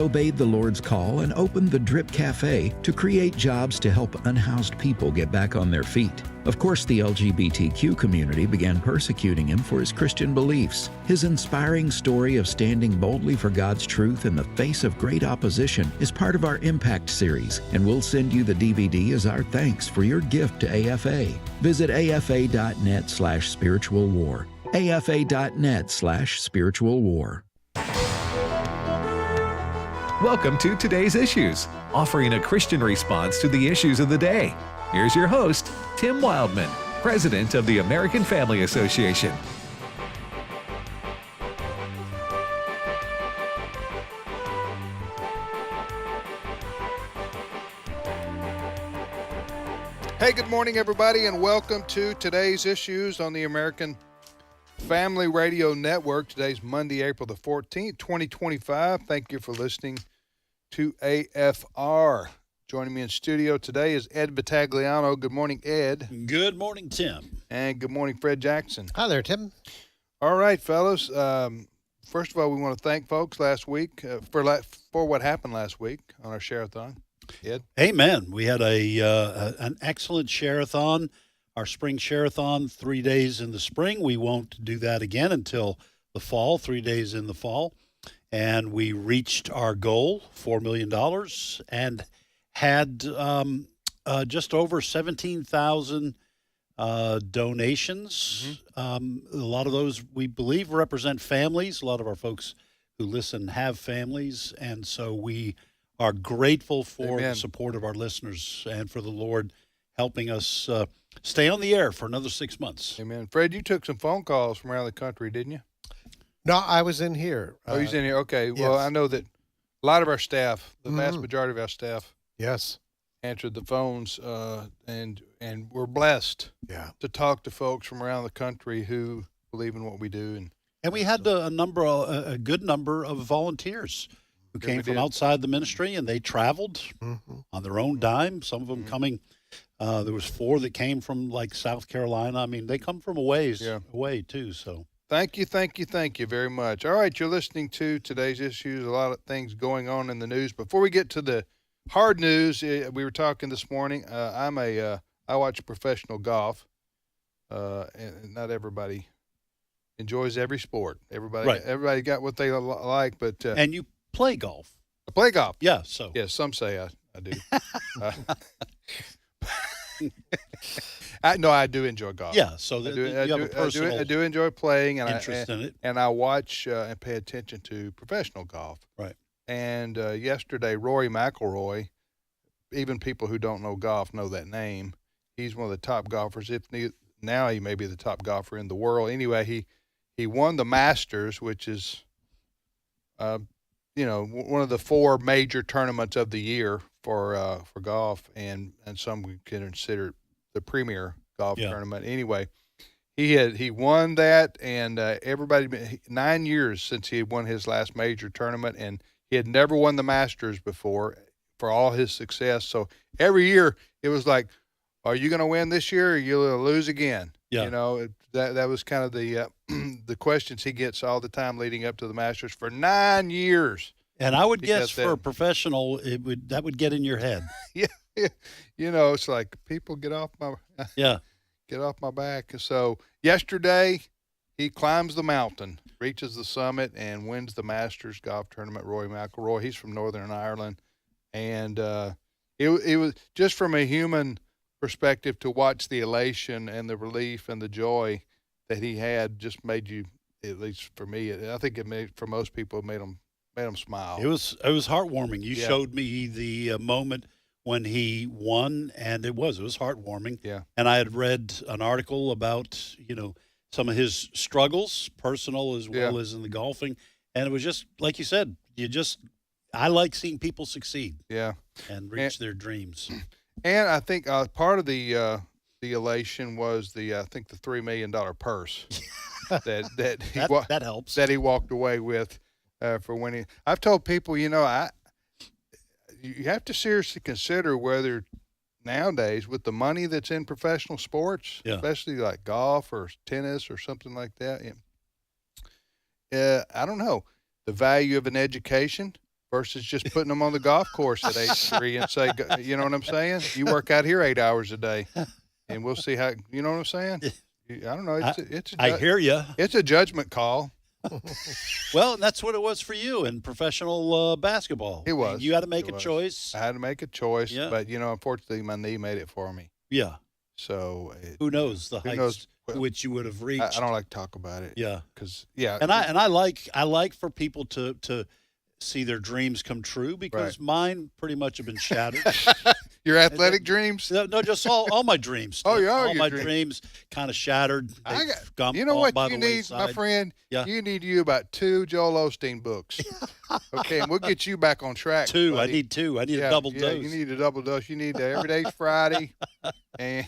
obeyed the Lord's call and opened the Drip Cafe to create jobs to help unhoused people get back on their feet. Of course, the LGBTQ community began persecuting him for his Christian beliefs. His inspiring story of standing boldly for God's truth in the face of great opposition is part of our Impact series, and we'll send you the DVD as our thanks for your gift to AFA. Visit afa.net/spiritual war. afa.net/spiritual war. Welcome to Today's Issues, offering a Christian response to the issues of the day. Here's your host, Tim Wildmon, President of the American Family Association. Hey, good morning, everybody, and welcome to Today's Issues on the American Family Radio Network. Today's Monday, April the 14th, 2025. Thank you for listening to AFR. Joining me in studio today is Ed Battagliano. Good morning, Ed. Good morning, Tim. And good morning, Fred Jackson. Hi there, Tim. All right, fellas. First of all, we want to thank folks last week for what happened last week on our Sharathon. Ed? Amen. We had an excellent Sharathon, our spring Sharathon, 3 days in the spring. We won't do that again until the fall, 3 days in the fall. And we reached our goal, $4 million, and had just over 17,000 donations. A lot of those, we believe, represent families. A lot of our folks who listen have families, and so we are grateful for Amen. the support of our listeners and for the Lord helping us stay on the air for another 6 months. Amen. Fred, you took some phone calls from around the country, didn't you? No, I was in here. Oh, he's in here. Okay. Yes. Well, I know that a lot of our staff, the vast majority of our staff, Yes. answered the phones, and we're blessed Yeah. to talk to folks from around the country who believe in what we do. And we had a good number of volunteers who Yeah, came we from did. outside the ministry, and they traveled on their own dime. Some of them Mm-hmm. coming. There was 4 that came from like South Carolina. I mean, they come from a ways away too. So Thank you very much. All right, you're listening to Today's Issues. A lot of things going on in the news. Before we get to the hard news, we were talking this morning. I watch professional golf, and not everybody enjoys every sport. Everybody got what they like, but and you play golf? I play golf. Yeah. So Yes, some say I do. I do enjoy golf. yeah. So I you have a personal I do enjoy playing, and interest in it. and I watch and pay attention to professional golf. Right. And yesterday, Rory McIlroy, even people who don't know golf know that name. He's one of the top golfers. Now he may be the top golfer in the world. Anyway, he won the Masters, which is, one of the 4 major tournaments of the year for golf, and some would consider the premier golf tournament. Anyway, he won that, and everybody 9 years since he had won his last major tournament, and he had never won the Masters before for all his success. So every year it was like, are you going to win this year or are you going to lose again? Yeah. That was kind of the the questions he gets all the time leading up to the Masters for 9 years. And I would He guess got for a that. professional, that would get in your head. Yeah. It's like, people get off my back. So yesterday he climbs the mountain, reaches the summit, and wins the Masters golf tournament. Rory McIlroy, he's from Northern Ireland, and it was just from a human perspective to watch the elation and the relief and the joy that he had just made you, at least for me, I think it made, for most people, it made them smile. It was heartwarming. You Yeah. showed me the moment when he won, and it was heartwarming. Yeah. And I had read an article about some of his struggles, personal as well as in the golfing, and it was just like you said. I like seeing people succeed. Yeah. And reach their dreams. And I think part of the elation was the $3 million purse that helps. that he walked away with for winning. I've told people, you have to seriously consider whether nowadays, with the money that's in professional sports, especially like golf or tennis or something like that, I don't know, the value of an education versus just putting them on the golf course at age 3 and say, you know what I'm saying? You work out here 8 hours a day, and we'll see how. You know what I'm saying? I don't know. I hear you. It's a judgment call. Well, that's what it was for you in professional basketball. It was. You had to make a choice. I had to make a choice, Yeah. but unfortunately, my knee made it for me. Yeah. So Who knows the heights knows? to which you would have reached? I don't like to talk about it. Yeah. Because And I like for people to see their dreams come true, because mine pretty much have been shattered. Your athletic dreams? No, just all my dreams. Oh, yeah, all your my dreams. dreams kind of shattered. You know what by you the need, wayside. my friend? Yeah. You need about 2 Joel Osteen books. Okay, and we'll get you back on track. Two. buddy. I need two. I need a double dose. You need a double dose. You need the Everyday's Friday and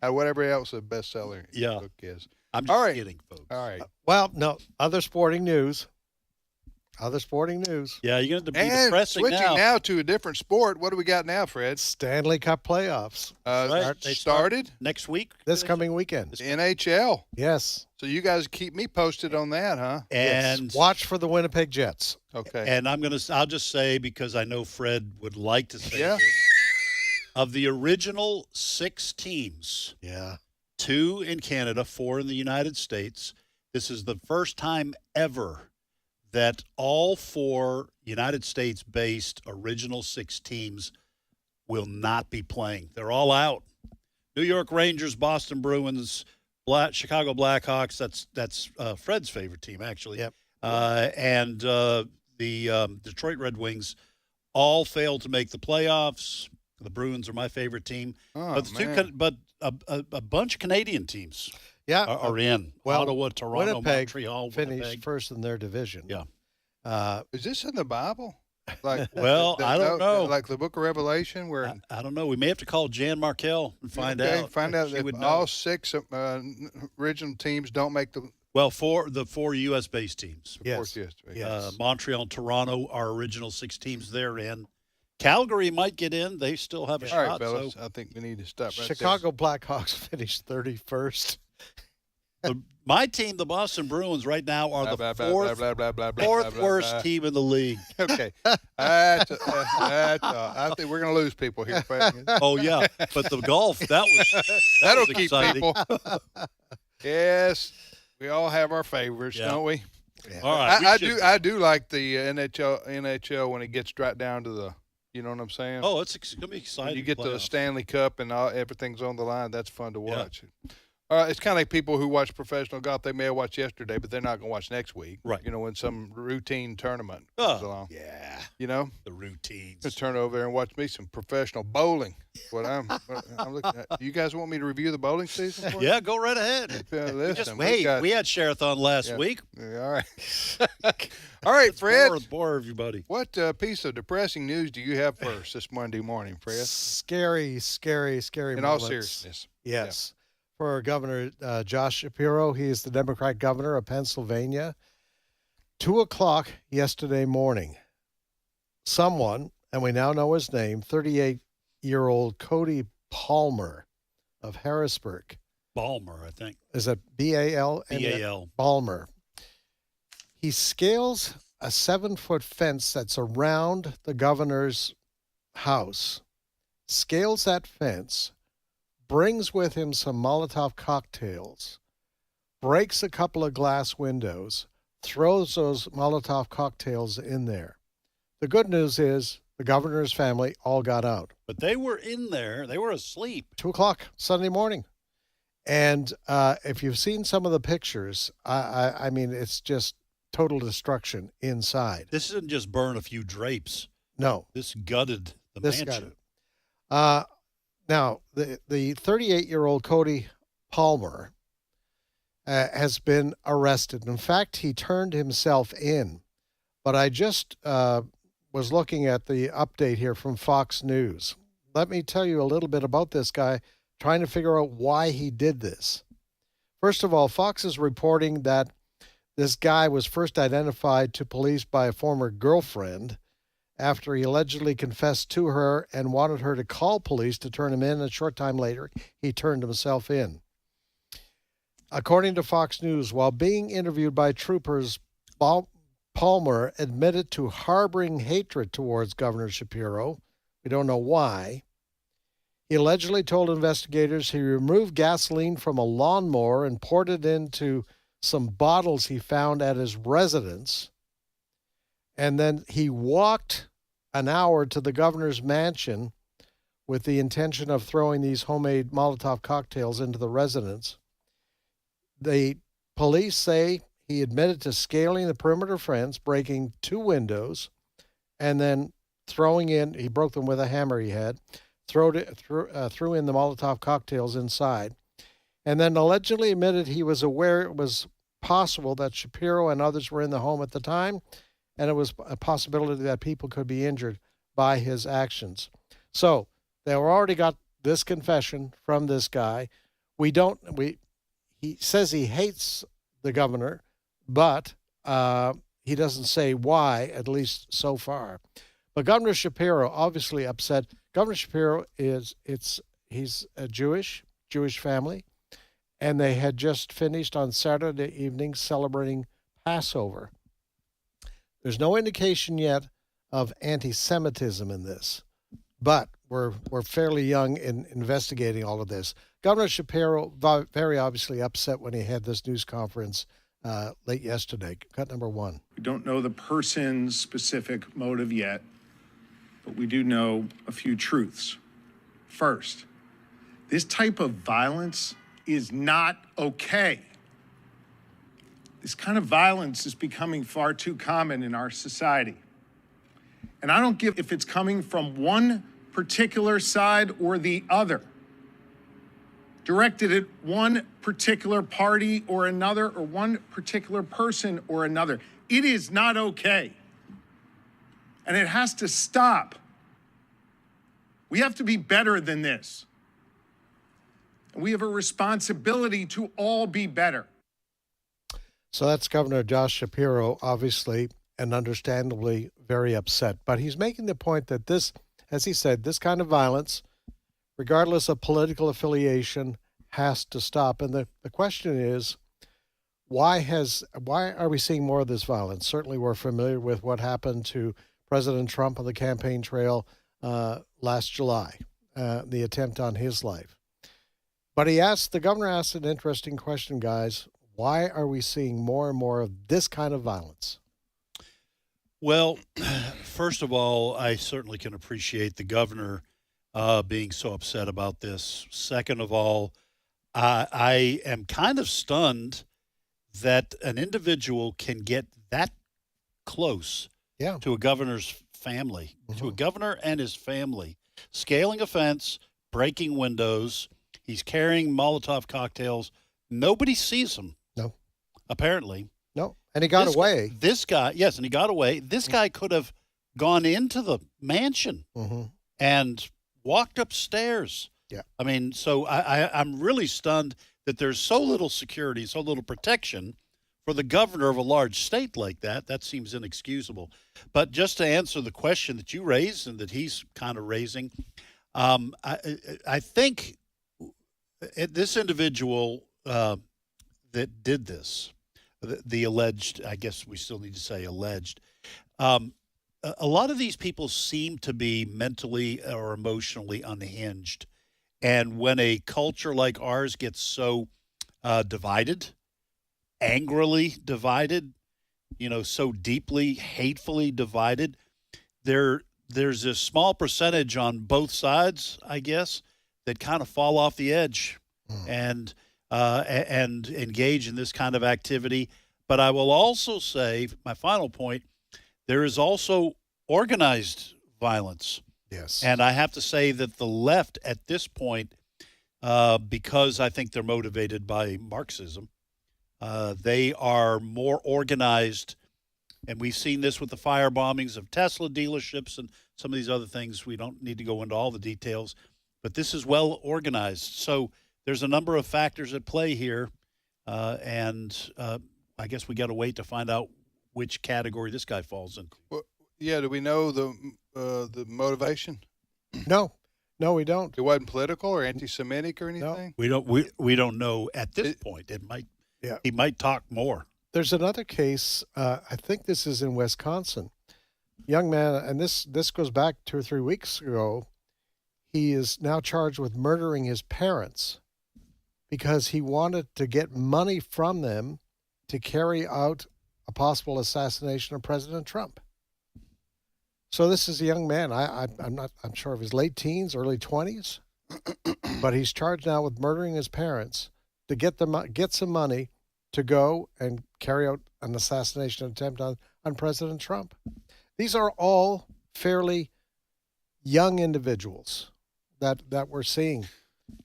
whatever else a bestseller book is. I'm just All right. kidding, folks. All right. Well, no, other sporting news. Yeah, you're going to be And depressing switching now to a different sport. What do we got now, Fred? Stanley Cup playoffs Right. They start Started? next week. this coming weekend. NHL. Yes. So you guys keep me posted on that, huh? And Yes. Watch for the Winnipeg Jets. Okay. And I'll just say, because I know Fred would like to say Yeah. this, of the original 6 teams, Yeah. 2 in Canada, 4 in the United States, this is the first time ever that all 4 United States-based original 6 teams will not be playing. They're all out. New York Rangers, Boston Bruins, Chicago Blackhawks. That's Fred's favorite team, actually. Yep. And the Detroit Red Wings all failed to make the playoffs. The Bruins are my favorite team. Oh, But a bunch of Canadian teams Yeah. are in. Well, Ottawa, Toronto, Winnipeg Montreal, finished Winnipeg. first in their division. Yeah. Is this in the Bible? Like, Well, I don't know. Like the Book of Revelation, where I don't know. We may have to call Jan Markell and find out. Find out She that would know. all 6 original teams don't make the. Well, the 4 U.S.-based teams. Yes. Of course, yes. Yes. Montreal and Toronto are original 6 teams. They're in. Calgary might get in. They still have a All right, shot. fellas. So I think we need to stop right Chicago Blackhawks finished 31st. my team, the Boston Bruins, right now are there. the fourth worst team in the league. Okay. I think we're going to lose people here. Fred. Oh yeah, but the golf That'll was keep exciting. people. Yes. We all have our favorites, Yeah. don't we? All right, I do like the NHL when it gets right down to the, you know what I'm saying? Oh, it's going to be exciting. When you get to the playoffs. Stanley Cup and everything's on the line, that's fun to watch. It's kind of like people who watch professional golf. They may have watched yesterday, but they're not going to watch next week. Right. When some routine tournament comes along. Yeah, The routines. Just turn over there and watch me some professional bowling. What I'm looking at. You guys want me to review the bowling season for you? Yeah, go right ahead. Listen, we had Sharathon last week. Yeah, all right. All right, Fred. Bore everybody. What piece of depressing news do you have for us this Monday morning, Fred? Scary In all moments. seriousness. Yes. For Governor Josh Shapiro, he is the Democrat governor of Pennsylvania. 2:00 yesterday morning, someone, and we now know his name, 38-year-old Cody Palmer of Harrisburg. Balmer, I think. Is that B-A-L? B-A-L. Balmer. He scales a 7-foot fence that's around the governor's house, scales that fence, brings with him some Molotov cocktails, breaks a couple of glass windows, throws those Molotov cocktails in there. The good news is the governor's family all got out. But they were in there. They were asleep. 2:00 Sunday morning. And if you've seen some of the pictures, I mean, it's just total destruction inside. This didn't just burn a few drapes. No. This gutted the This mansion. got it. Now, the 38-year-old Cody Palmer has been arrested. In fact, he turned himself in. But I just was looking at the update here from Fox News. Let me tell you a little bit about this guy, trying to figure out why he did this. First of all, Fox is reporting that this guy was first identified to police by a former girlfriend after he allegedly confessed to her and wanted her to call police to turn him in. A short time later, he turned himself in. According to Fox News, while being interviewed by troopers, Palmer admitted to harboring hatred towards Governor Shapiro. We don't know why. He allegedly told investigators he removed gasoline from a lawnmower and poured it into some bottles he found at his residence. And then he walked an hour to the governor's mansion with the intention of throwing these homemade Molotov cocktails into the residence. The police say he admitted to scaling the perimeter fence, breaking 2 windows, and then he broke them with a hammer he had, threw in the Molotov cocktails inside, and then allegedly admitted he was aware it was possible that Shapiro and others were in the home at the time, and it was a possibility that people could be injured by his actions. So they already got this confession from this guy. He says he hates the governor, but he doesn't say why, at least so far. But Governor Shapiro obviously upset. Governor Shapiro he's a Jewish family, and they had just finished on Saturday evening celebrating Passover. There's no indication yet of anti-Semitism in this, but we're fairly young in investigating all of this. Governor Shapiro very obviously upset when he had this news conference late yesterday. Cut number 1. We don't know the person's specific motive yet, but we do know a few truths. First, this type of violence is not okay. This kind of violence is becoming far too common in our society. And I don't give if it's coming from one particular side or the other, directed at one particular party or another, or one particular person or another. It is not okay. And it has to stop. We have to be better than this. And we have a responsibility to all be better. So that's Governor Josh Shapiro, obviously and understandably very upset. But he's making the point that this, as he said, this kind of violence, regardless of political affiliation, has to stop. And the question is, why are we seeing more of this violence? Certainly we're familiar with what happened to President Trump on the campaign trail last July, the attempt on his life. But the governor asked an interesting question, guys. Why are we seeing more and more of this kind of violence? Well, first of all, I certainly can appreciate the governor being so upset about this. Second of all, I am kind of stunned that an individual can get that close to a governor's family, to a governor and his family, scaling a fence, breaking windows. He's carrying Molotov cocktails. Nobody sees him. No. Apparently. No. And he got away. This guy, yes, and he got away. This guy could have gone into the mansion and walked upstairs. Yeah. I mean, so I'm really stunned that there's so little security, so little protection for the governor of a large state like that. That seems inexcusable. But just to answer the question that you raised and that he's kind of raising, I think this individual that did this, the alleged, I guess we still need to say alleged, a lot of these people seem to be mentally or emotionally unhinged. And when a culture like ours gets so divided, angrily divided, so deeply, hatefully divided, there's a small percentage on both sides, I guess, that kind of fall off the edge and engage in this kind of activity. But I will also say, my final point, there is also organized violence. Yes. And I have to say that the left at this point, because I think they're motivated by Marxism, they are more organized. And we've seen this with the fire bombings of Tesla dealerships and some of these other things. We don't need to go into all the details, but this is well organized. So there's a number of factors at play here. And I guess we got to wait to find out which category this guy falls in. Well, yeah, do we know the motivation? No, we don't. It wasn't political or anti-Semitic or anything? We don't know at this point. It might. Yeah. He might talk more. There's another case. I think this is in Wisconsin. Young man, and this goes back 2 or 3 weeks ago. He is now charged with murdering his parents because he wanted to get money from them to carry out a possible assassination of President Trump. So this is a young man. I'm sure of his late teens, early 20s, but he's charged now with murdering his parents to get some money to go and carry out an assassination attempt on President Trump. These are all fairly young individuals that we're seeing.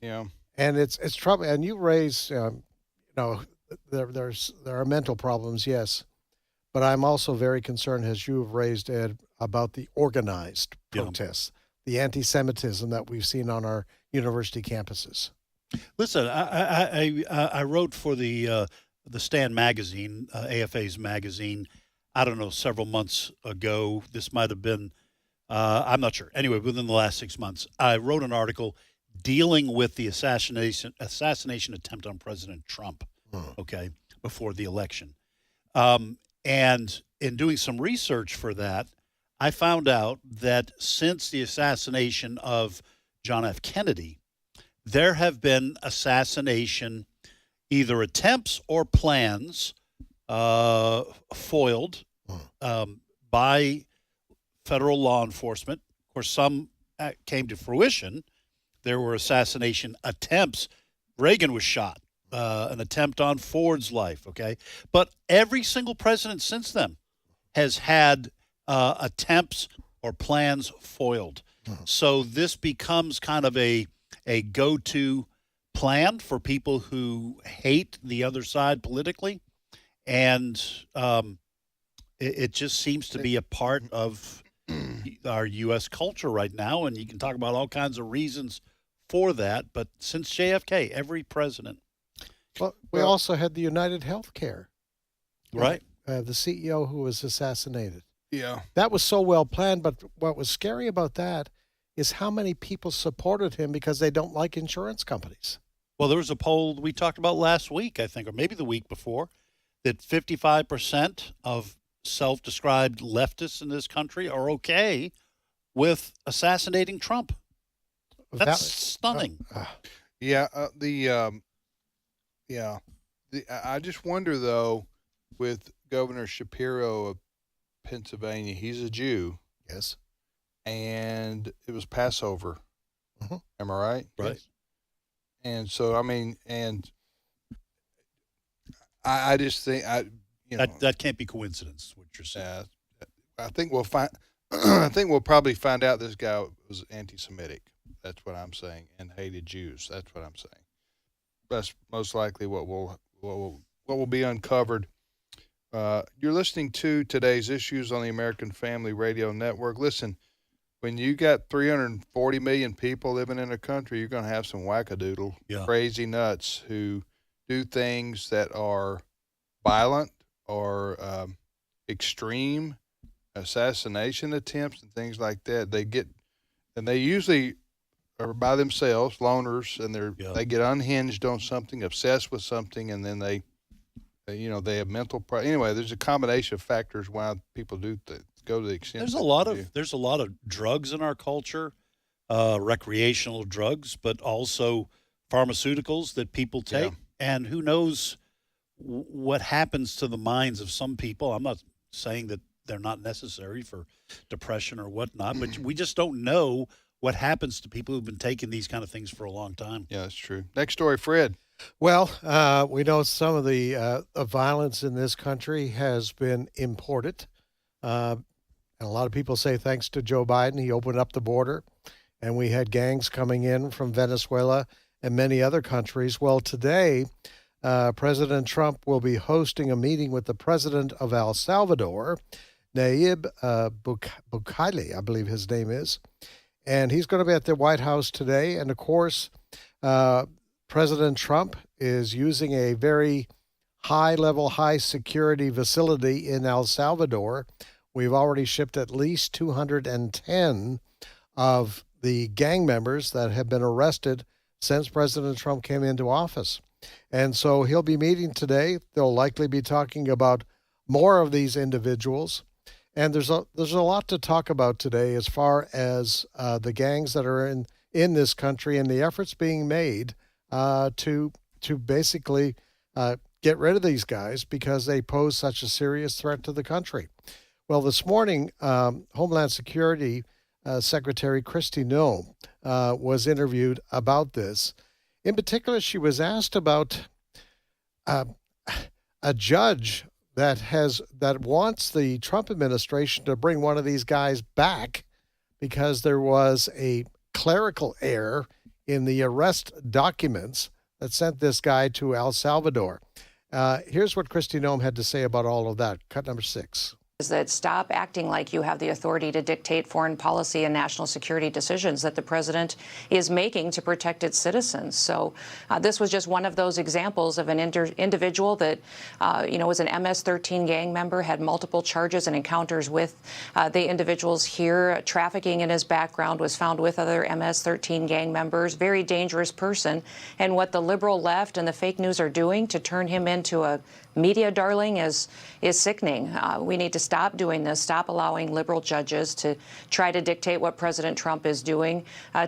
Yeah. And it's trouble. And you raise, there are mental problems, yes, but I'm also very concerned, as you have raised, Ed, about the organized protests, the anti-Semitism that we've seen on our university campuses. Listen, I wrote for the Stand magazine, AFA's magazine. I don't know, several months ago. This might have been, I'm not sure. Anyway, within the last 6 months, I wrote an article dealing with the assassination attempt on President Trump, okay, before the election. And in doing some research for that, I found out that since the assassination of John F. Kennedy, there have been assassination either attempts or plans foiled by federal law enforcement. Of course, some came to fruition. There were assassination attempts. Reagan was shot, an attempt on Ford's life, okay? But every single president since then has had attempts or plans foiled. So this becomes kind of a go-to plan for people who hate the other side politically. And it just seems to be a part of our U.S. culture right now. And you can talk about all kinds of reasons for that. But since JFK, every president. Well, we also had the United Healthcare. Right. The CEO who was assassinated. Yeah. That was so well planned. But what was scary about that is how many people supported him because they don't like insurance companies. Well, there was a poll we talked about last week, I think, or maybe the week before, that 55% of self-described leftists in this country are okay with assassinating Trump. That's stunning. I just wonder, though, with Governor Shapiro of Pennsylvania, he's a Jew. Yes. And it was Passover. Am I right? Right. Yes. And so, I mean, and I just think that can't be coincidence. What you're saying. I think we'll find. I think we'll probably find out this guy was anti-Semitic. That's what I'm saying, and hated Jews. That's what I'm saying. That's most likely what will be uncovered. You're listening to today's issues on the American Family Radio Network. Listen, when you got 340 million people living in a country, you're going to have some wackadoodle, crazy nuts who do things that are violent or extreme, assassination attempts and things like that. They usually are by themselves, loners, and they get unhinged on something, obsessed with something, and then they have mental anyway. There's a combination of factors why people do go to the extent. There's a lot of drugs in our culture, recreational drugs, but also pharmaceuticals that people take, and who knows what happens to the minds of some people. I'm not saying that they're not necessary for depression or whatnot, but we just don't know what happens to people who've been taking these kind of things for a long time. Yeah, that's true. Next story, Fred. Well, we know some of the violence in this country has been imported. And a lot of people say thanks to Joe Biden, he opened up the border, and we had gangs coming in from Venezuela and many other countries. Well, today, President Trump will be hosting a meeting with the president of El Salvador, Nayib Bukele, I believe his name is. And he's going to be at the White House today. And, of course, President Trump is using a very high-level, high-security facility in El Salvador. We've already shipped at least 210 of the gang members that have been arrested since President Trump came into office. And so he'll be meeting today. They'll likely be talking about more of these individuals. And there's a lot to talk about today as far as the gangs that are in this country and the efforts being made to basically get rid of these guys because they pose such a serious threat to the country. Well, this morning, Homeland Security Secretary Kristi Noem was interviewed about this. In particular, she was asked about a judge that wants the Trump administration to bring one of these guys back because there was a clerical error in the arrest documents that sent this guy to El Salvador. Here's what Kristi Noem had to say about all of that. Cut number 6. Is that stop acting like you have the authority to dictate foreign policy and national security decisions that the president is making to protect its citizens. So this was just one of those examples of an individual that, was an MS-13 gang member, had multiple charges and encounters with the individuals here. Trafficking in his background, was found with other MS-13 gang members. Very dangerous person. And what the liberal left and the fake news are doing to turn him into a media darling is sickening. We need to stop doing this, stop allowing liberal judges to try to dictate what President Trump is doing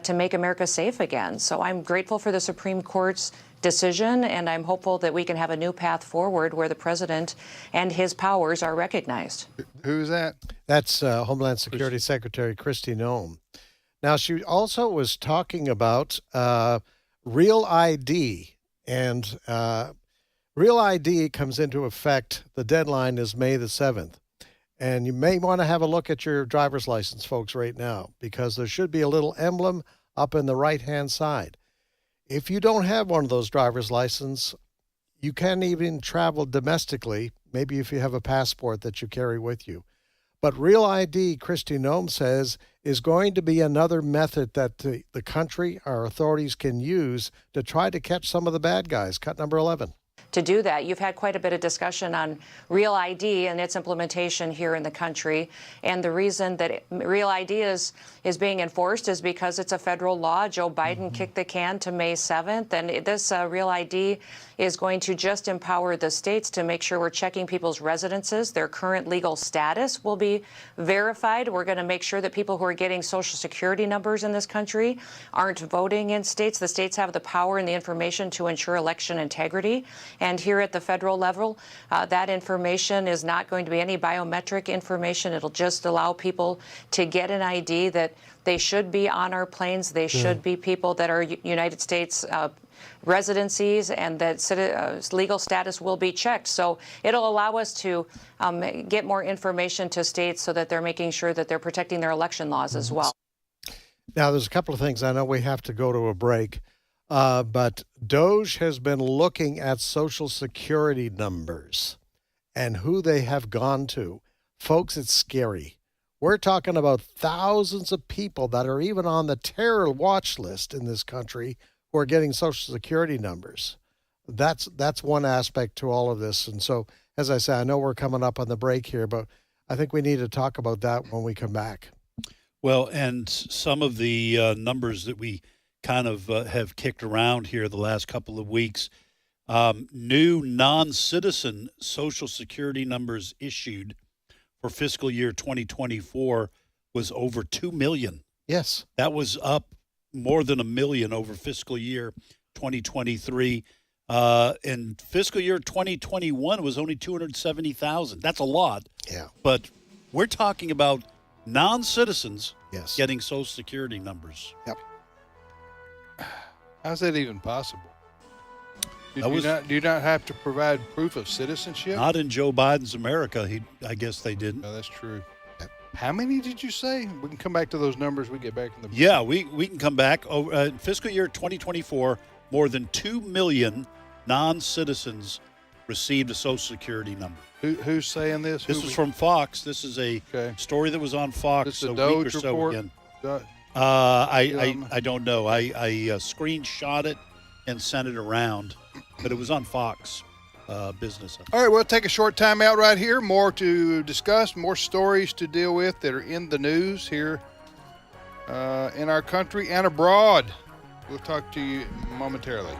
to make America safe again. So I'm grateful for the Supreme Court's decision, and I'm hopeful that we can have a new path forward where the president and his powers are recognized. Who's that? That's Homeland Security Secretary Kristi Noem. Now, she also was talking about Real ID, and Real ID comes into effect. The deadline is May the 7th. And you may want to have a look at your driver's license, folks, right now, because there should be a little emblem up in the right-hand side. If you don't have one of those driver's licenses, you can't even travel domestically, maybe if you have a passport that you carry with you. But Real ID, Kristi Noem says, is going to be another method that the country, our authorities can use to try to catch some of the bad guys. Cut number 11. To do that, you've had quite a bit of discussion on Real ID and its implementation here in the country. And the reason that Real ID is being enforced is because it's a federal law. Joe Biden kicked the can to May 7th. And this Real ID is going to just empower the states to make sure we're checking people's residences. Their current legal status will be verified. We're going to make sure that people who are getting Social Security numbers in this country aren't voting in states. The states have the power and the information to ensure election integrity. And here at the federal level, that information is not going to be any biometric information. It'll just allow people to get an ID that they should be on our planes. They should be people that are United States residencies, and that legal status will be checked. So it'll allow us to get more information to states so that they're making sure that they're protecting their election laws as well. Now, there's a couple of things. I know we have to go to a break. But DOJ has been looking at Social Security numbers and who they have gone to. Folks, it's scary. We're talking about thousands of people that are even on the terror watch list in this country who are getting Social Security numbers. That's one aspect to all of this. And so, as I say, I know we're coming up on the break here, but I think we need to talk about that when we come back. Well, and some of the numbers that we kind of have kicked around here the last couple of weeks. New non-citizen Social Security numbers issued for fiscal year 2024 was over 2 million. Yes. That was up more than 1 million over fiscal year 2023. And fiscal year 2021 was only 270,000. That's a lot. Yeah. But we're talking about non-citizens getting Social Security numbers. Yep. How's that even possible? Do you not have to provide proof of citizenship? Not in Joe Biden's America. I guess they didn't. No, that's true. How many did you say? We can come back to those numbers. We get back in the. Yeah, we can come back. Fiscal year 2024, more than 2 million non-citizens received a Social Security number. Who's saying this? This is from Fox. This is a story that was on Fox a week or so report? ago. I don't know. I screenshot it and sent it around, but it was on Fox Business. All right, we'll take a short time out right here. More to discuss, more stories to deal with that are in the news here in our country and abroad. We'll talk to you momentarily.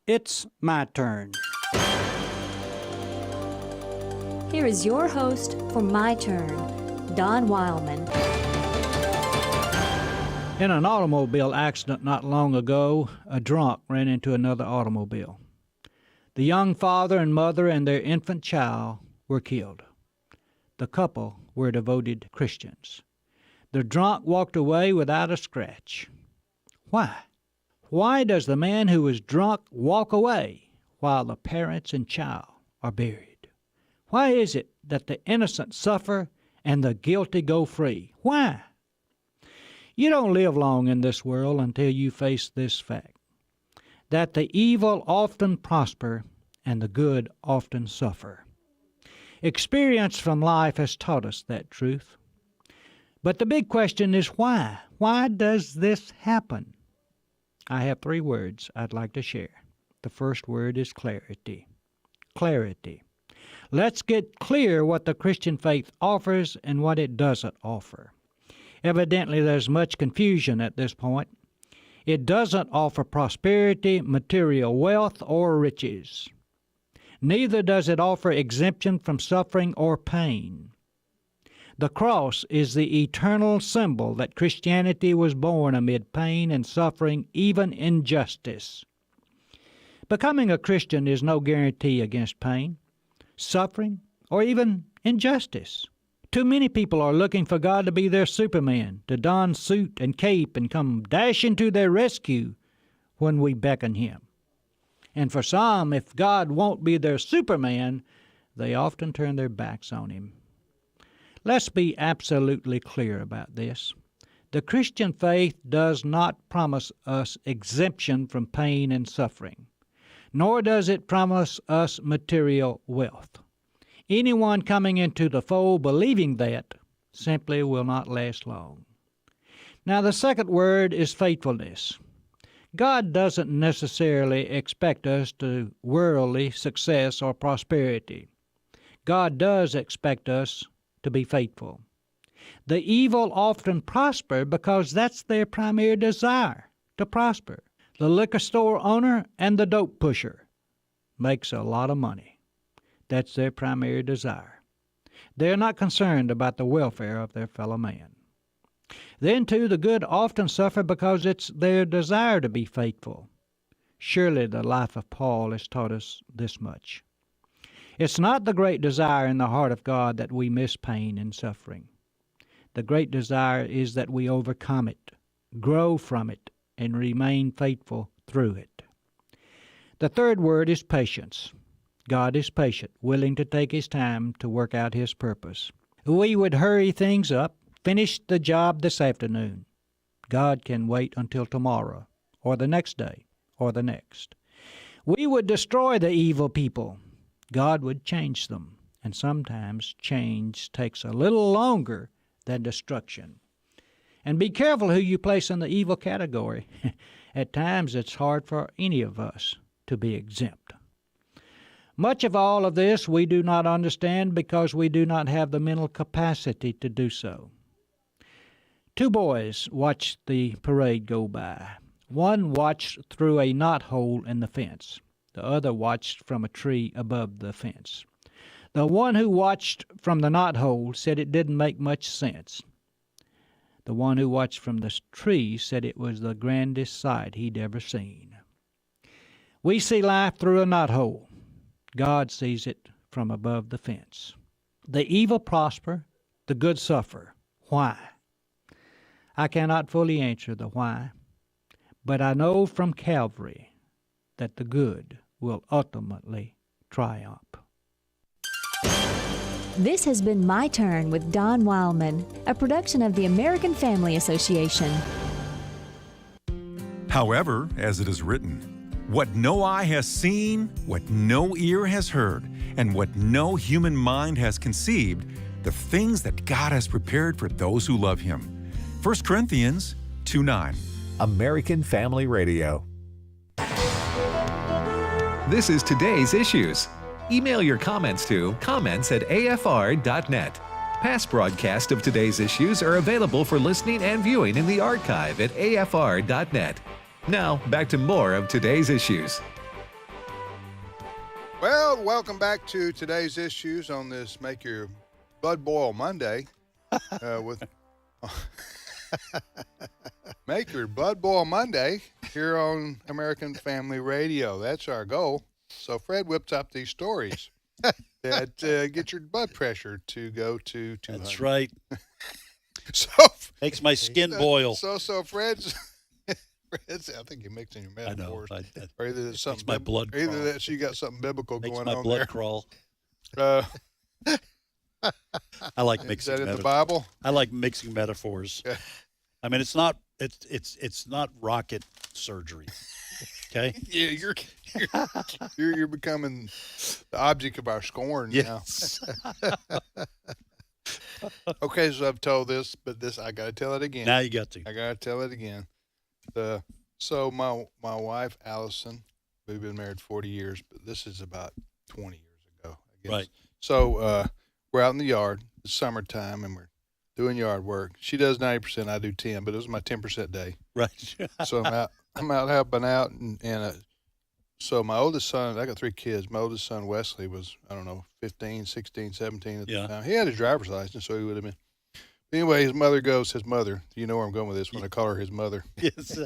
It's my turn. Here is your host for My Turn, Don Wildmon. In an automobile accident not long ago, a drunk ran into another automobile. The young father and mother and their infant child were killed. The couple were devoted Christians. The drunk walked away without a scratch. Why? Why does the man who was drunk walk away while the parents and child are buried? Why is it that the innocent suffer and the guilty go free? Why? You don't live long in this world until you face this fact, that the evil often prosper and the good often suffer. Experience from life has taught us that truth. But the big question is why? Why does this happen? I have 3 words I'd like to share. The first word is clarity. Clarity. Let's get clear what the Christian faith offers and what it doesn't offer. Evidently, there's much confusion at this point. It doesn't offer prosperity, material wealth, or riches. Neither does it offer exemption from suffering or pain. The cross is the eternal symbol that Christianity was born amid pain and suffering, even injustice. Becoming a Christian is no guarantee against pain, suffering, or even injustice. Too many people are looking for God to be their Superman, to don suit and cape and come dashing to their rescue when we beckon Him. And for some, if God won't be their Superman, they often turn their backs on Him. Let's be absolutely clear about this. The Christian faith does not promise us exemption from pain and suffering, nor does it promise us material wealth. Anyone coming into the fold believing that simply will not last long. Now, the second word is faithfulness. God doesn't necessarily expect us to worldly success or prosperity. God does expect us to be faithful. The evil often prosper because that's their primary desire, to prosper. The liquor store owner and the dope pusher makes a lot of money. That's their primary desire. They're not concerned about the welfare of their fellow man. Then, too, the good often suffer because it's their desire to be faithful. Surely the life of Paul has taught us this much. It's not the great desire in the heart of God that we miss pain and suffering. The great desire is that we overcome it, grow from it, and remain faithful through it. The third word is patience. God is patient, willing to take His time to work out His purpose. We would hurry things up, finish the job this afternoon. God can wait until tomorrow, or the next day, or the next. We would destroy the evil people. God would change them, and sometimes change takes a little longer than destruction. And be careful who you place in the evil category. At times it's hard for any of us to be exempt. Much of all of this we do not understand because we do not have the mental capacity to do so. 2 boys watched the parade go by. One watched through a knothole in the fence. The other watched from a tree above the fence. The one who watched from the knothole said it didn't make much sense. The one who watched from the tree said it was the grandest sight he'd ever seen. We see life through a knothole. God sees it from above the fence. The evil prosper, the good suffer. Why? I cannot fully answer the why, but I know from Calvary that the good will ultimately triumph. This has been My Turn with Don Wildmon, a production of the American Family Association. However, as it is written, what no eye has seen, what no ear has heard, and what no human mind has conceived, the things that God has prepared for those who love Him. 1 Corinthians 2:9. American Family Radio. This is Today's Issues. Email your comments to comments@afr.net. Past broadcasts of Today's Issues are available for listening and viewing in the archive at afr.net. Now, back to more of Today's Issues. Well, welcome back to today's issues on this Make Your Blood Boil Monday with Make Your Blood Boil Monday here on American Family Radio. That's our goal. So Fred whips up these stories that get your blood pressure to go to 200. That's right. So Makes my skin boil. So Fred's, I think you're mixing your metaphors. I know. Or either there's something my blood either crawl. that you got something biblical Makes going my on blood there. crawl. Uh, I like is mixing that in the metaphors. Bible? I like mixing metaphors. Yeah. I mean, it's not rocket surgery. Okay. Yeah, you're becoming the object of our scorn Yes. now. Okay, so I've told this, but I got to tell it again. Now you got to. I got to tell it again. So my wife Allison, we've been married 40 years, but this is about 20 years ago, I guess. Right. So we're out in the yard. It's summertime, and we're doing yard work. She does 90%, I do 10, but it was my 10% day. Right. So I'm out helping out, and so my oldest son, I got 3 kids. My oldest son, Wesley, was, I don't know, 15, 16, 17 at the time. He had his driver's license, so he would have been. But anyway, his mother, you know where I'm going with this when I call her his mother. Yes.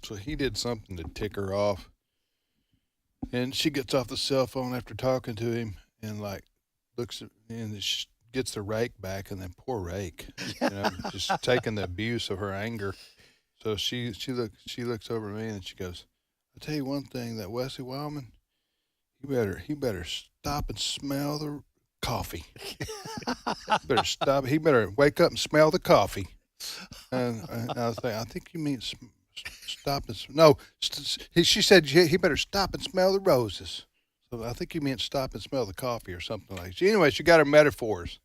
So he did something to tick her off. And she gets off the cell phone after talking to him and looks at and gets the rake back, and then poor rake, just taking the abuse of her anger. So she looks over at me and she goes, "I'll tell you one thing, that Wesley Wildmon, he better stop and smell the coffee. Better stop. He better wake up and smell the coffee." And I was thinking, I think you mean stop and no. She said he better stop and smell the roses. So I think you meant stop and smell the coffee or something like that. Anyway, she got her metaphors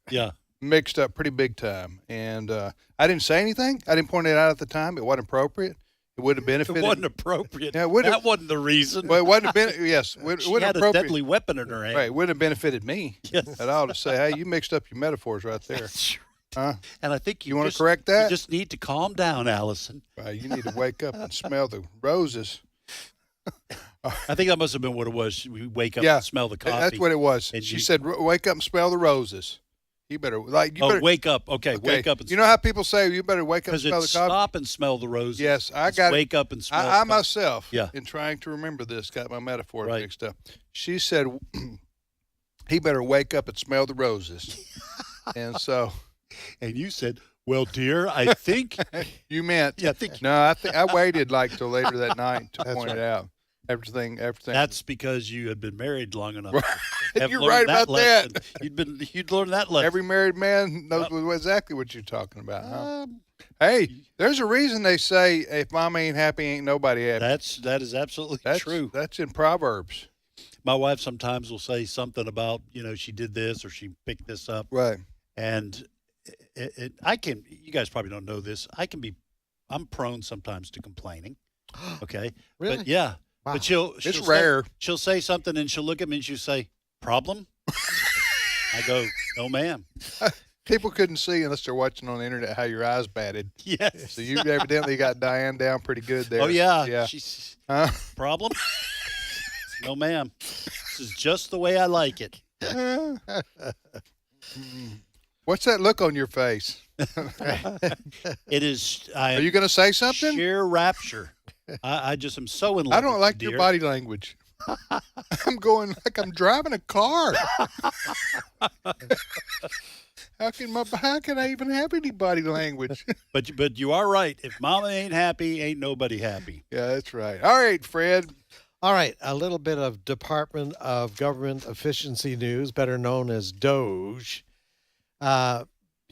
mixed up pretty big time. And I didn't say anything. I didn't point it out at the time. It wasn't appropriate. It wouldn't have benefited. It wasn't appropriate. Yeah, that wasn't the reason. Well, it wouldn't have been. Yes, it she wouldn't had a deadly weapon in her hand. Right, it wouldn't have benefited me at all to say, "Hey, you mixed up your metaphors right there." Huh? And I think you want to correct that. You just need to calm down, Allison. You need to wake up and smell the roses. I think that must have been what it was. We wake up and smell the coffee. That's what it was. And she said, "Wake up and smell the roses." You better wake up. Okay, wake up. And you know how people say you better wake up and smell the coffee? Stop and smell the roses. Yes, I got wake up and smell. I myself, in trying to remember this, got my metaphor mixed up. She said, "He better wake up and smell the roses," and so. And you said, "Well, dear, I think you meant." Yeah, I think. No, I waited till later that night to point it out. Everything. That's because you had been married long enough. Right. You're right about that. You'd learned that lesson. Every married man knows exactly what you're talking about. Huh? Hey, there's a reason they say if mama ain't happy, ain't nobody happy. That is absolutely true. That's in Proverbs. My wife sometimes will say something about she did this or she picked this up. Right. And I can. You guys probably don't know this. I'm prone sometimes to complaining. Okay. Really? But yeah. Wow. But she'll rare. She'll say something and she'll look at me and she'll say, "Problem?" I go, "No, ma'am." People couldn't see unless they're watching on the internet how your eyes batted. Yes. So you evidently got Diane down pretty good there. Oh yeah. Yeah. She's problem? No, ma'am. This is just the way I like it. What's that look on your face? It is. Are you going to say something? Sheer rapture. I just am so in love. I don't with like you, your dear. body language. I'm going like I'm driving a car. How can I even have any body language? But you are right. If mama ain't happy, ain't nobody happy. Yeah, that's right. All right, Fred. All right, a little bit of Department of Government Efficiency news, better known as DOGE.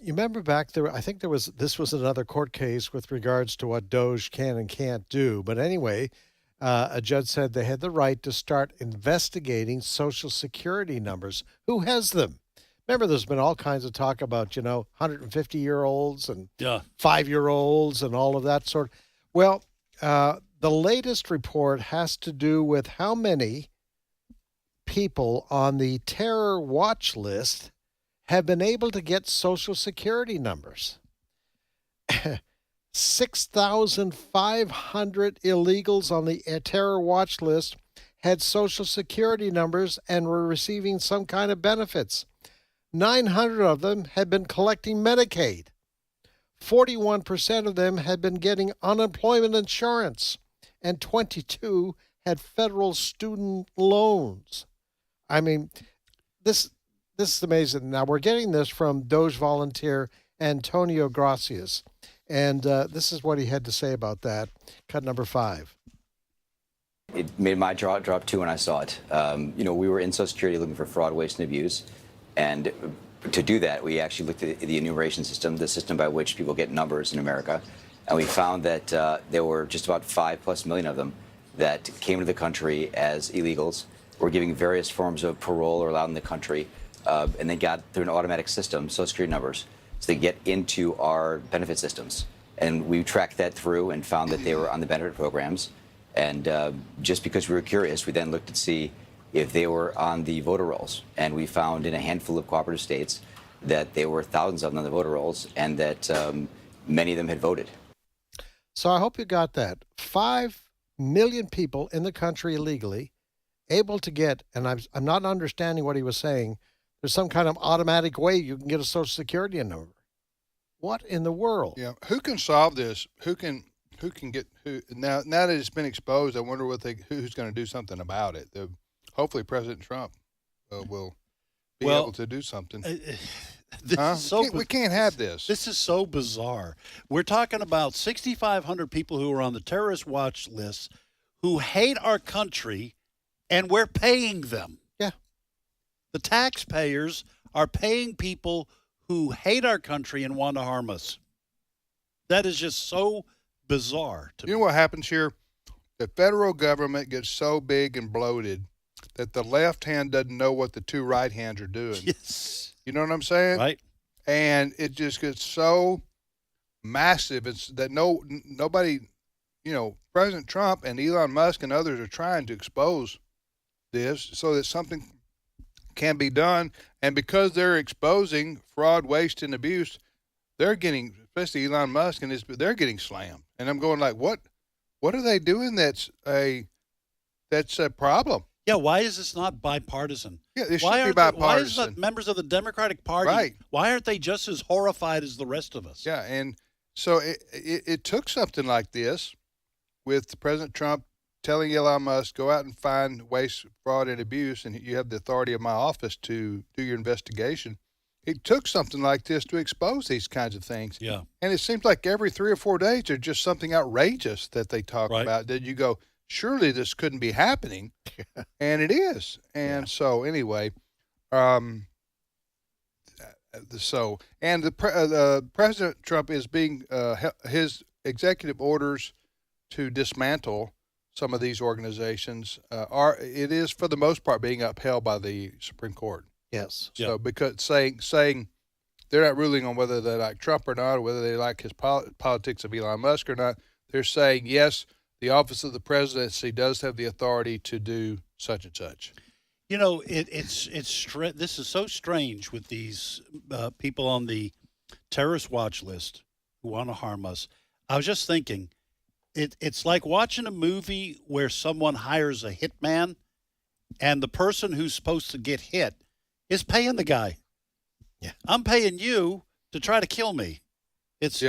You remember back there, I think this was another court case with regards to what DOGE can and can't do. But anyway, a judge said they had the right to start investigating Social Security numbers. Who has them? Remember, there's been all kinds of talk about, 150-year-olds and 5-year-olds and all of that sort. Well, the latest report has to do with how many people on the terror watch list have been able to get Social Security numbers. 6,500 illegals on the terror watch list had Social Security numbers and were receiving some kind of benefits. 900 of them had been collecting Medicaid. 41% of them had been getting unemployment insurance, and 22 had federal student loans. I mean, this is amazing. Now, we're getting this from Doge volunteer Antonio Gracias, and this is what he had to say about that. Cut number 5. It made my jaw drop, too, when I saw it. We were in Social Security looking for fraud, waste, and abuse, and to do that, we actually looked at the enumeration system, the system by which people get numbers in America, and we found that there were just about 5+ million of them that came to the country as illegals, were giving various forms of parole or allowed in the country, and they got through an automatic system, Social Security numbers, so they get into our benefit systems. And we tracked that through and found that they were on the benefit programs. And just because we were curious, we then looked to see if they were on the voter rolls. And we found in a handful of cooperative states that there were thousands of them on the voter rolls, and that many of them had voted. So I hope you got that. 5 million people in the country illegally able to get, and I'm not understanding what he was saying, there's some kind of automatic way you can get a Social Security number. What in the world? Yeah, who can solve this? Who can get who? Now that it's been exposed, I wonder who's going to do something about it. Hopefully, President Trump will be able to do something. We can't have this. This is so bizarre. We're talking about 6,500 people who are on the terrorist watch list who hate our country, and we're paying them. Yeah. The taxpayers are paying people who hate our country and want to harm us. That is just so bizarre to me. You know what happens here? The federal government gets so big and bloated that the left hand doesn't know what the two right hands are doing. Yes. You know what I'm saying? Right. And it just gets so massive. It's that nobody, President Trump and Elon Musk and others are trying to expose this so that something can be done. And because they're exposing fraud, waste, and abuse, they're getting, especially Elon Musk and they're getting slammed. And I'm going like, what are they doing that's a problem? Yeah, why is this not bipartisan? Yeah, it should be bipartisan. Why is the members of the Democratic Party, right, why aren't they just as horrified as the rest of us? Yeah, and so it took something like this with President Trump telling Elon Musk, go out and find waste, fraud, and abuse, and you have the authority of my office to do your investigation. It took something like this to expose these kinds of things. Yeah. And it seems like every 3 or 4 days there's just something outrageous that they talk about that you go, surely this couldn't be happening. And it is. And so anyway, President Trump is being his executive orders to dismantle some of these organizations it is for the most part being upheld by the Supreme Court. Yes. So because saying they're not ruling on whether they like Trump or not, or whether they like his politics of Elon Musk or not, they're saying yes, the office of the presidency does have the authority to do such and such. You know, this is so strange with these people on the terrorist watch list who want to harm us. I was just thinking, it's like watching a movie where someone hires a hitman, and the person who's supposed to get hit is paying the guy. Yeah, I'm paying you to try to kill me. It's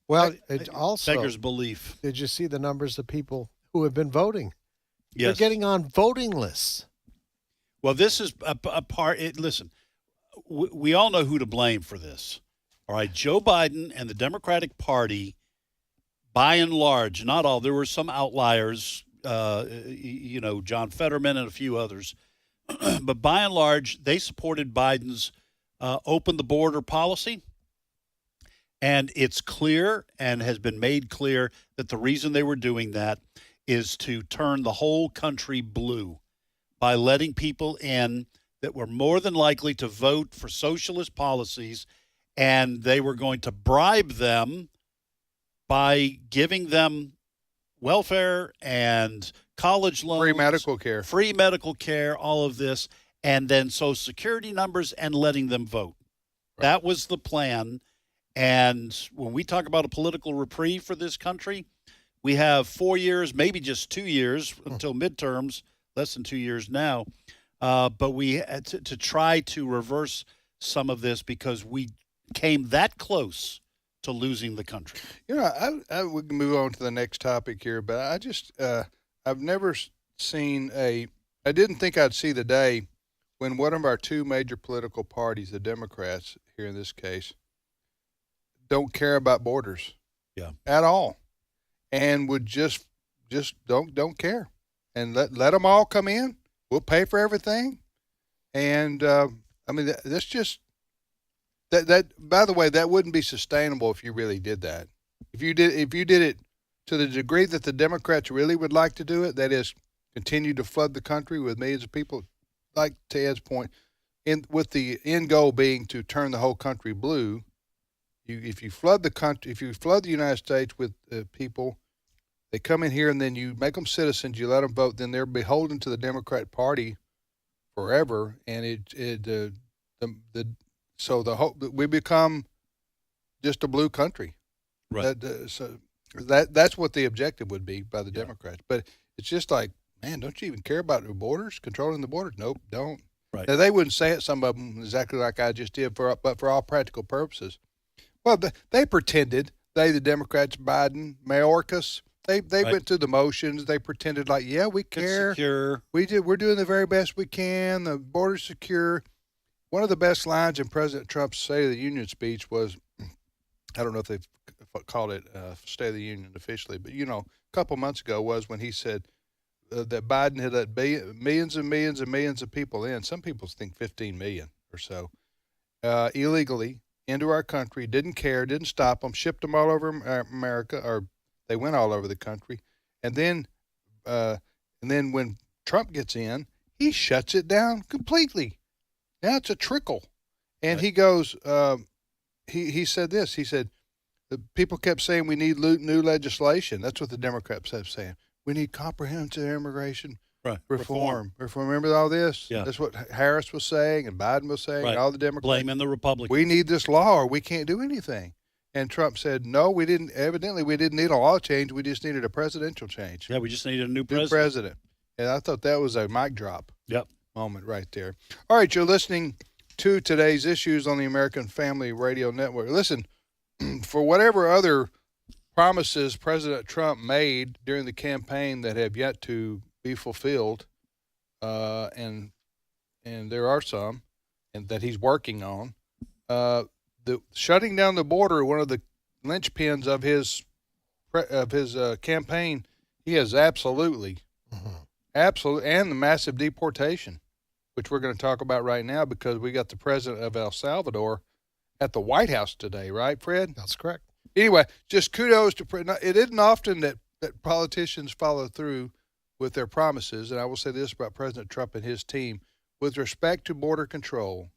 Well, it also beggars belief. Did you see the numbers of people who have been voting? Yes. They're getting on voting lists. Well, this is a part. Listen, we all know who to blame for this. All right, Joe Biden and the Democratic Party, by and large, not all. There were some outliers, John Fetterman and a few others, but by and large, they supported Biden's open the border policy. And it's clear and has been made clear that the reason they were doing that is to turn the whole country blue by letting people in that were more than likely to vote for socialist policies, and they were going to bribe them by giving them welfare and college loans. Free medical care, all of this, and then Social Security numbers and letting them vote. Right. That was the plan. And when we talk about a political reprieve for this country, We have 4 years, maybe just 2 years until midterms, less than 2 years now. But we had to try to reverse some of this because we came that close to losing the country. You know, we can move on to the next topic here, but I just, I've never seen I didn't think I'd see the day when one of our two major political parties, the Democrats here in this case, don't care about borders. Yeah. At all. And would just don't care. And let them all come in. We'll pay for everything. And, I mean, that's just, that by the way, that wouldn't be sustainable if you really did that. If you did it to the degree that the Democrats really would like to do it, that is, continue to flood the country with millions of people, like Ted's point, with the end goal being to turn the whole country blue. If you flood the United States with people, they come in here and then you make them citizens, you let them vote, then they're beholden to the Democrat Party forever, and we become just a blue country. Right. That's what the objective would be by the Democrats. But it's just like, man, don't you even care about the borders, controlling the borders? Nope, don't. Right. Now, they wouldn't say it, some of them, exactly like I just did, but for all practical purposes. Well, they pretended, the Democrats, Biden, Mayorkas, they went through the motions. They pretended like, yeah, we care. It's secure. We're doing the very best we can. The border's secure. One of the best lines in President Trump's State of the Union speech was, I don't know if they've called it State of the Union officially, but, a couple months ago was when he said that Biden had let millions and millions and millions of people in. Some people think 15 million or so, illegally into our country, didn't care, didn't stop them, shipped them all over America, or they went all over the country. And then when Trump gets in, he shuts it down completely. Now it's a trickle. And he goes, he said this, he said, the people kept saying we need new legislation. That's what the Democrats kept saying. We need comprehensive immigration reform. Remember all this? Yeah. That's what Harris was saying and Biden was saying and all the Democrats. Blaming the Republicans. We need this law or we can't do anything. And Trump said, no, we didn't. Evidently, we didn't need a law change. We just needed a presidential change. Yeah, we just needed a new president. And I thought that was a mic drop Yep. moment right there. All right, you're listening to today's issues on the American Family Radio Network. Listen, for whatever other promises President Trump made during the campaign that have yet to be fulfilled, and there are some, and that he's working on, the shutting down the border, one of the linchpins of his campaign, he has absolutely, and the massive deportation, which we're going to talk about right now because we got the president of El Salvador at the White House today, right, Fred? That's correct. Anyway, just kudos to it isn't often that politicians follow through with their promises, and I will say this about President Trump and his team with respect to border control.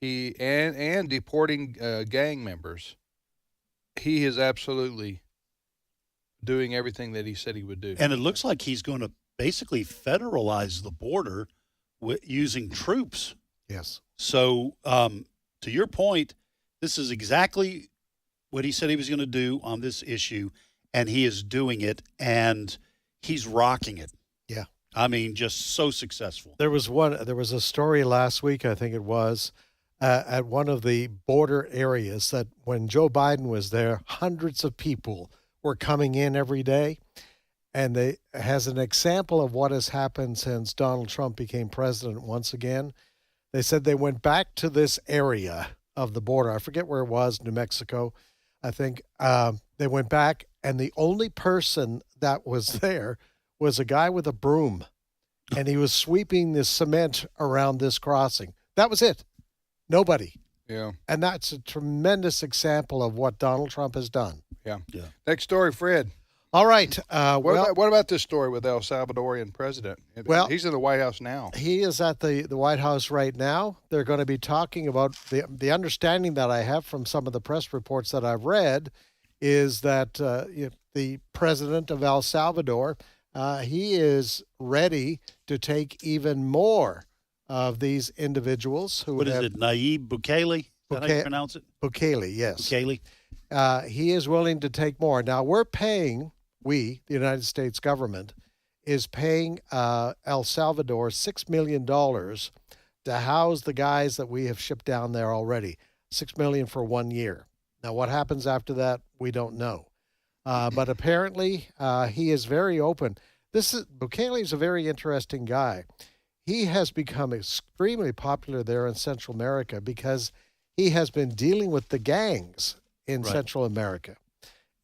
He and deporting gang members, he is absolutely doing everything that he said he would do. And it looks like he's going to basically federalize the border using troops. Yes. So, to your point, this is exactly what he said he was going to do on this issue, and he is doing it, and he's rocking it. Yeah. I mean, just so successful. There was a story last week, I think it was, at one of the border areas that when Joe Biden was there, hundreds of people were coming in every day. And they has an example of what has happened since Donald Trump became president once again. They said they went back to this area of the border. I forget where it was, New Mexico, I think. They went back, and the only person that was there was a guy with a broom, and he was sweeping the cement around this crossing. That was it. Nobody. Yeah. And that's a tremendous example of what Donald Trump has done. Yeah. Next story, Fred. All right. What about this story with El Salvadorian president? Well, he's in the White House now. He is at the White House right now. They're going to be talking about the understanding that I have from some of the press reports that I've read is that the president of El Salvador, he is ready to take even more of these individuals who What is it, Nayib Bukele? Is that how you pronounce it? Bukele, yes. Bukele. He is willing to take more. Now, we're paying we, the United States government, is paying El Salvador $6 million to house the guys that we have shipped down there already. $6 million for 1 year. Now, what happens after that, we don't know. But apparently, he is very open. Bukele is a very interesting guy. He has become extremely popular there in Central America because he has been dealing with the gangs in Central America.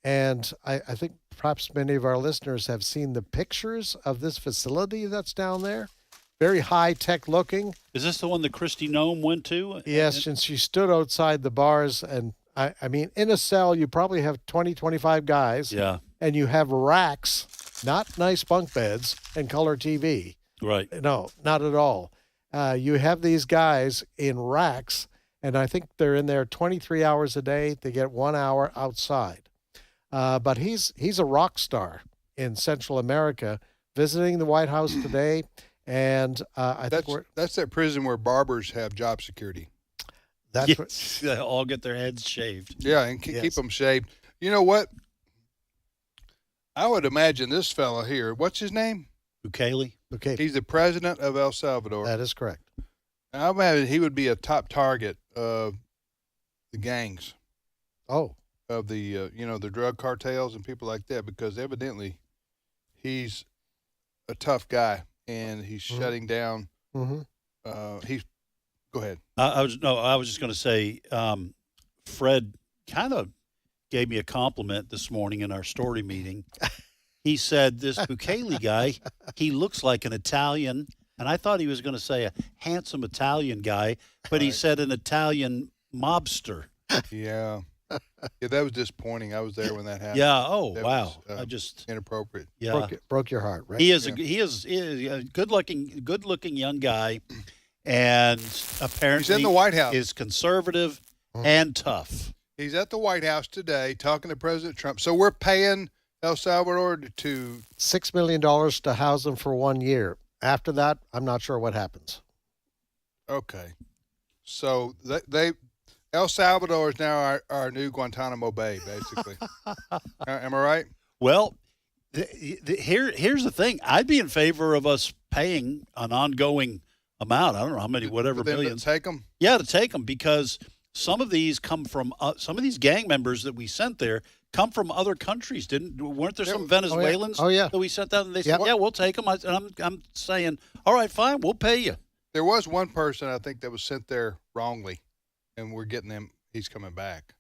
And I think perhaps many of our listeners have seen the pictures of this facility that's down there. Very high-tech looking. Is this the one that Kristi Noem went to? Yes, and she stood outside the bars. And, I mean, in a cell, you probably have 20, 25 guys. Yeah. And you have racks, not nice bunk beds, and color TV. Right. No, not at all. You have these guys in racks, and I think they're in there 23 hours a day. They get 1 hour outside. But he's a rock star in Central America, visiting the White House today. And I think that's that prison where barbers have job security. That's they all get their heads shaved. Yeah, and keep them shaved. You know what? I would imagine this fellow here. What's his name? Bukele. He's the president of El Salvador. That is correct. I imagine he would be a top target of the gangs. Oh. Of the the drug cartels and people like that, because evidently he's a tough guy and he's shutting down. Go ahead. I was just going to say, Fred kind of gave me a compliment this morning in our story meeting. He said, this Bukele guy, he looks like an Italian. And I thought he was going to say a handsome Italian guy, but he said an Italian mobster. Yeah. Yeah, that was disappointing. I was there when that happened. Yeah. Oh, that wow. Was, inappropriate. Yeah. Broke your heart, right? He is a good looking young guy, and apparently he's in the White House. Is conservative and tough. He's at the White House today talking to President Trump. So we're paying El Salvador to $6 million to house them for 1 year. After that, I'm not sure what happens. Okay. So El Salvador is now our new Guantanamo Bay, basically. Am I right? Well, here's the thing. I'd be in favor of us paying an ongoing amount. I don't know how many, whatever millions. To take them? Yeah, to take them, because some of these come from some of these gang members that we sent there come from other countries. Weren't there some Venezuelans that we sent out, and they said, yeah, we'll take them. I'm saying, all right, fine, we'll pay you. There was one person, I think, that was sent there wrongly, and we're getting him. He's coming back.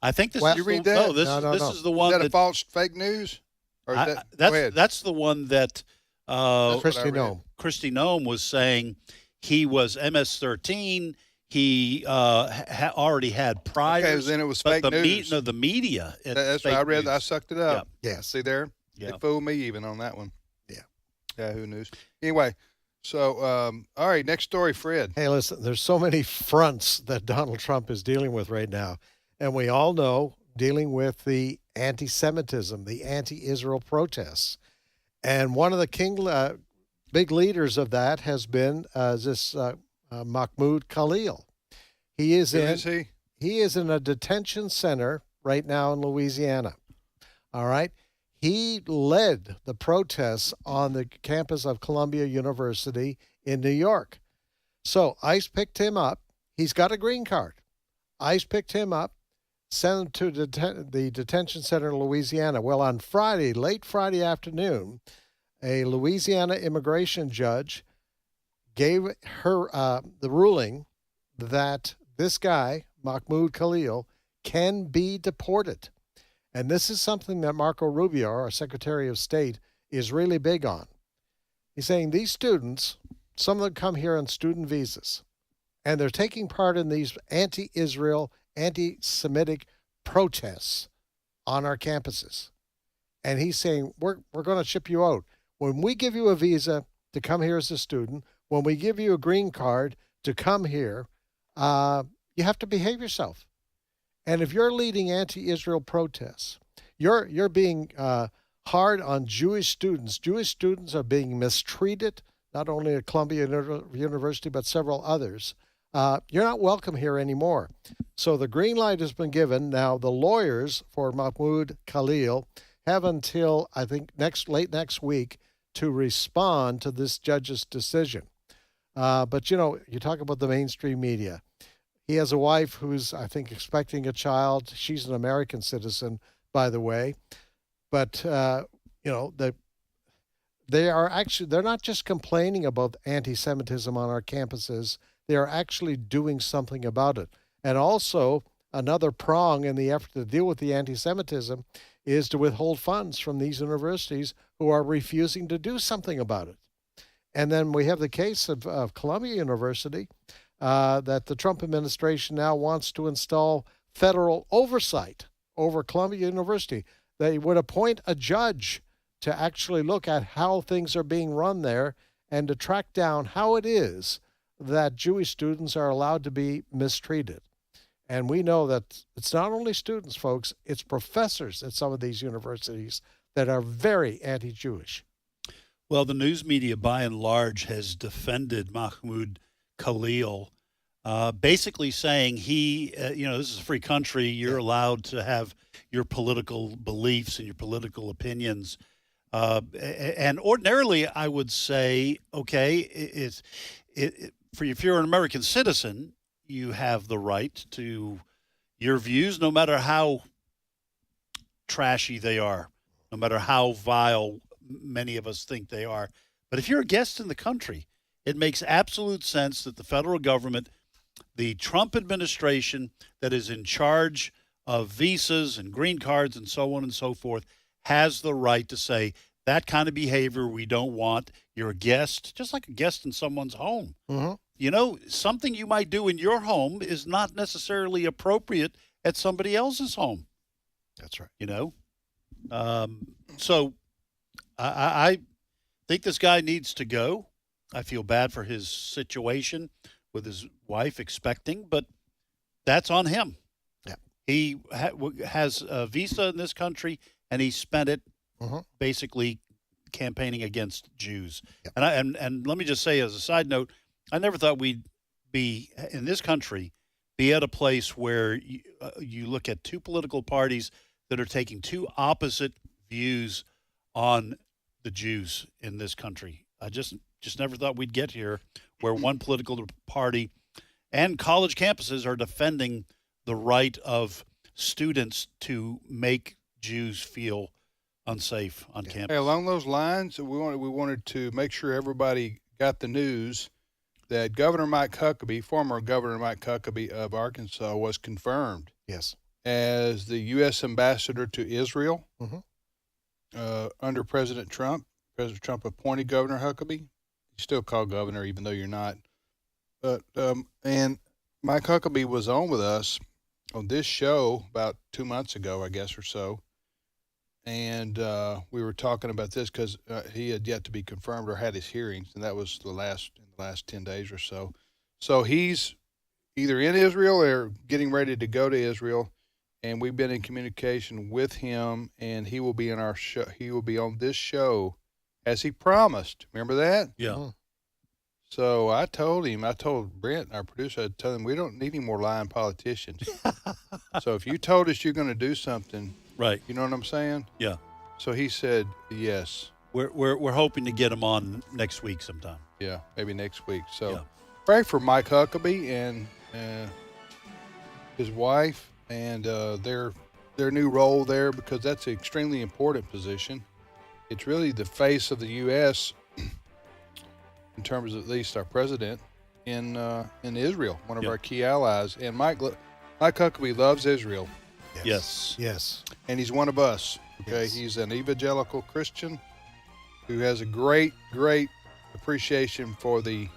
I think this. You read that? No, this is the one. Is that a false fake news? Or is that's the one that Kristi Noem was saying. He was MS-13. He already had priors. Okay, then it was fake news. The media. That's what I read. I sucked it up. Yeah. See there? Yeah. They fooled me even on that one. Yeah. Yahoo News. Anyway, so, all right, next story, Fred. Hey, listen, there's so many fronts that Donald Trump is dealing with right now. And we all know, dealing with the anti-Semitism, the anti-Israel protests. And one of the big leaders of that has been Mahmoud Khalil. He is in a detention center right now in Louisiana. All right. He led the protests on the campus of Columbia University in New York. So ICE picked him up. He's got a green card. ICE picked him up, sent him to the detention center in Louisiana. Well, on Friday, late Friday afternoon, a Louisiana immigration judge gave her the ruling that this guy, Mahmoud Khalil, can be deported. And this is something that Marco Rubio, our Secretary of State, is really big on. He's saying these students, some of them come here on student visas, and they're taking part in these anti-Israel, anti-Semitic protests on our campuses. And he's saying, we're going to ship you out. When we give you a visa to come here as a student, when we give you a green card to come here, you have to behave yourself. And if you're leading anti-Israel protests, you're being hard on Jewish students. Jewish students are being mistreated, not only at Columbia University, but several others. You're not welcome here anymore. So the green light has been given. Now, the lawyers for Mahmoud Khalil have until, I think, late next week to respond to this judge's decision. But, you know, you talk about the mainstream media. He has a wife who's, I think, expecting a child. She's an American citizen, by the way. But, you know, they're not just complaining about anti-Semitism on our campuses. They are actually doing something about it. And also, another prong in the effort to deal with the anti-Semitism is to withhold funds from these universities who are refusing to do something about it. And then we have the case of Columbia University, that the Trump administration now wants to install federal oversight over Columbia University. They would appoint a judge to actually look at how things are being run there and to track down how it is that Jewish students are allowed to be mistreated. And we know that it's not only students, folks, it's professors at some of these universities that are very anti-Jewish. Well, the news media, by and large, has defended Mahmoud Khalil, basically saying this is a free country. You're allowed to have your political beliefs and your political opinions. And ordinarily, I would say, okay, if you're an American citizen, you have the right to your views, no matter how trashy they are, no matter how vile many of us think they are. But if you're a guest in the country, it makes absolute sense that the federal government, the Trump administration that is in charge of visas and green cards and so on and so forth, has the right to say that kind of behavior we don't want. You're a guest, just like a guest in someone's home. Mm-hmm. You know, something you might do in your home is not necessarily appropriate at somebody else's home. That's right. You know? So I think this guy needs to go. I feel bad for his situation with his wife expecting, but that's on him. Yeah. He has a visa in this country, and he spent it basically campaigning against Jews. Yep. And let me just say, as a side note, I never thought we'd be in this country be at a place where you look at two political parties that are taking two opposite views on the Jews in this country. I just never thought we'd get here where one political party and college campuses are defending the right of students to make Jews feel unsafe on campus. Hey, along those lines, we wanted to make sure everybody got the news that Governor Mike Huckabee, former Governor Mike Huckabee of Arkansas, was confirmed. Yes. As the U.S. ambassador to Israel under President Trump. President Trump appointed Governor Huckabee. He's still called governor, even though you're not. But and Mike Huckabee was on with us on this show about 2 months ago, I guess, or so. And we were talking about this because he had yet to be confirmed or had his hearings, and that was in the last 10 days or so. So he's either in Israel or getting ready to go to Israel, and we've been in communication with him, and he will be in our show. He will be on this show as he promised. Remember that? Yeah. So I told Brent, our producer, I told him we don't need any more lying politicians. So if you told us you're going to do something, right? You know what I'm saying? Yeah. So he said yes. We're hoping to get him on next week sometime. Yeah, maybe next week. So pray for Mike Huckabee and his wife and their new role there, because that's an extremely important position. It's really the face of the U.S. in terms of at least our president in Israel, one of our key allies. And Mike Huckabee loves Israel. Yes. And he's one of us. Okay, he's an evangelical Christian who has a great appreciation for the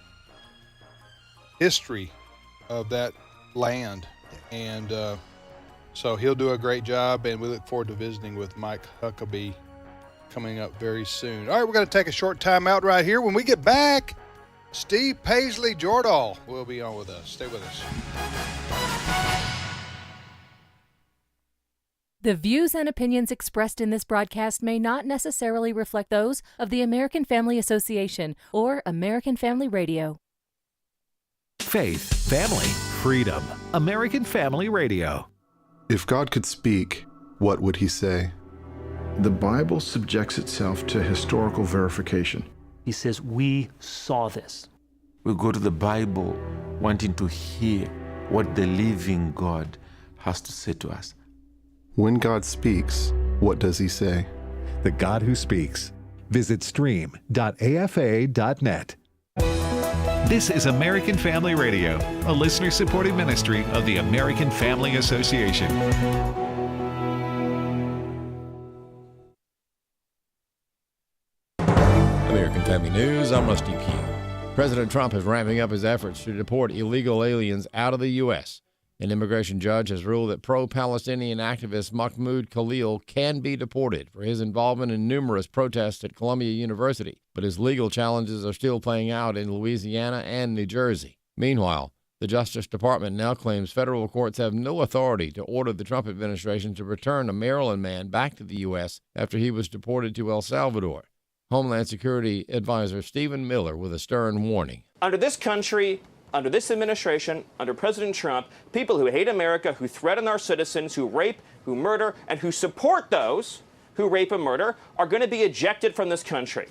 history of that land. And so he'll do a great job, and we look forward to visiting with Mike Huckabee coming up very soon. All right, we're going to take a short time out right here. When we get back, Steve Paisley Jordahl will be on with us. Stay with us. The views and opinions expressed in this broadcast may not necessarily reflect those of the American Family Association or American Family Radio. Faith, family, freedom. American Family Radio. If God could speak, what would he say? The Bible subjects itself to historical verification. He says, we saw this. We go to the Bible wanting to hear what the living God has to say to us. When God speaks, what does he say? The God who speaks. Visit stream.afa.net. This is American Family Radio, a listener-supported ministry of the American Family Association. American Family News, I'm Rusty Pugh. President Trump is ramping up his efforts to deport illegal aliens out of the U.S. An immigration judge has ruled that pro-Palestinian activist Mahmoud Khalil can be deported for his involvement in numerous protests at Columbia University, but his legal challenges are still playing out in Louisiana and New Jersey. Meanwhile, the Justice Department now claims federal courts have no authority to order the Trump administration to return a Maryland man back to the U.S. after he was deported to El Salvador. Homeland Security Advisor Stephen Miller with a stern warning. Under this country, under this administration, under President Trump, people who hate America, who threaten our citizens, who rape, who murder, and who support those who rape and murder are going to be ejected from this country.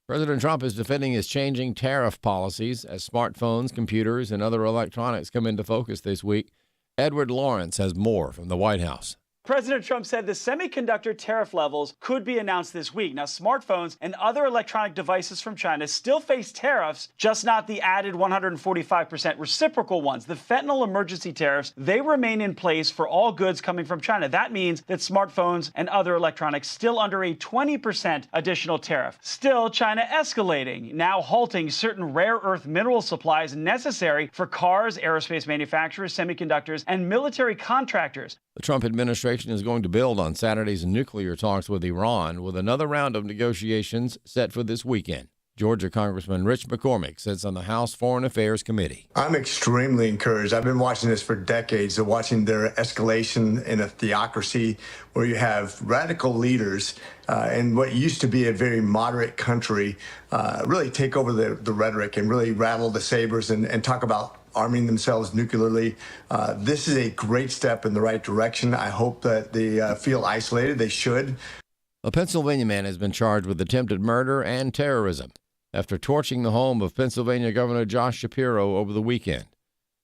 President Trump is defending his changing tariff policies as smartphones, computers, and other electronics come into focus this week. Edward Lawrence has more from the White House. President Trump said the semiconductor tariff levels could be announced this week. Now, smartphones and other electronic devices from China still face tariffs, just not the added 145% reciprocal ones. The fentanyl emergency tariffs, they remain in place for all goods coming from China. That means that smartphones and other electronics still under a 20% additional tariff. Still, China escalating, now halting certain rare earth mineral supplies necessary for cars, aerospace manufacturers, semiconductors, and military contractors. The Trump administration is going to build on Saturday's nuclear talks with Iran with another round of negotiations set for this weekend. Georgia Congressman Rich McCormick sits on the House Foreign Affairs Committee. I'm extremely encouraged. I've been watching this for decades, watching their escalation in a theocracy where you have radical leaders in what used to be a very moderate country really take over the rhetoric and really rattle the sabers and talk about arming themselves nuclearly. This is a great step in the right direction. I hope that they feel isolated. They should. A Pennsylvania man has been charged with attempted murder and terrorism after torching the home of Pennsylvania Governor Josh Shapiro over the weekend.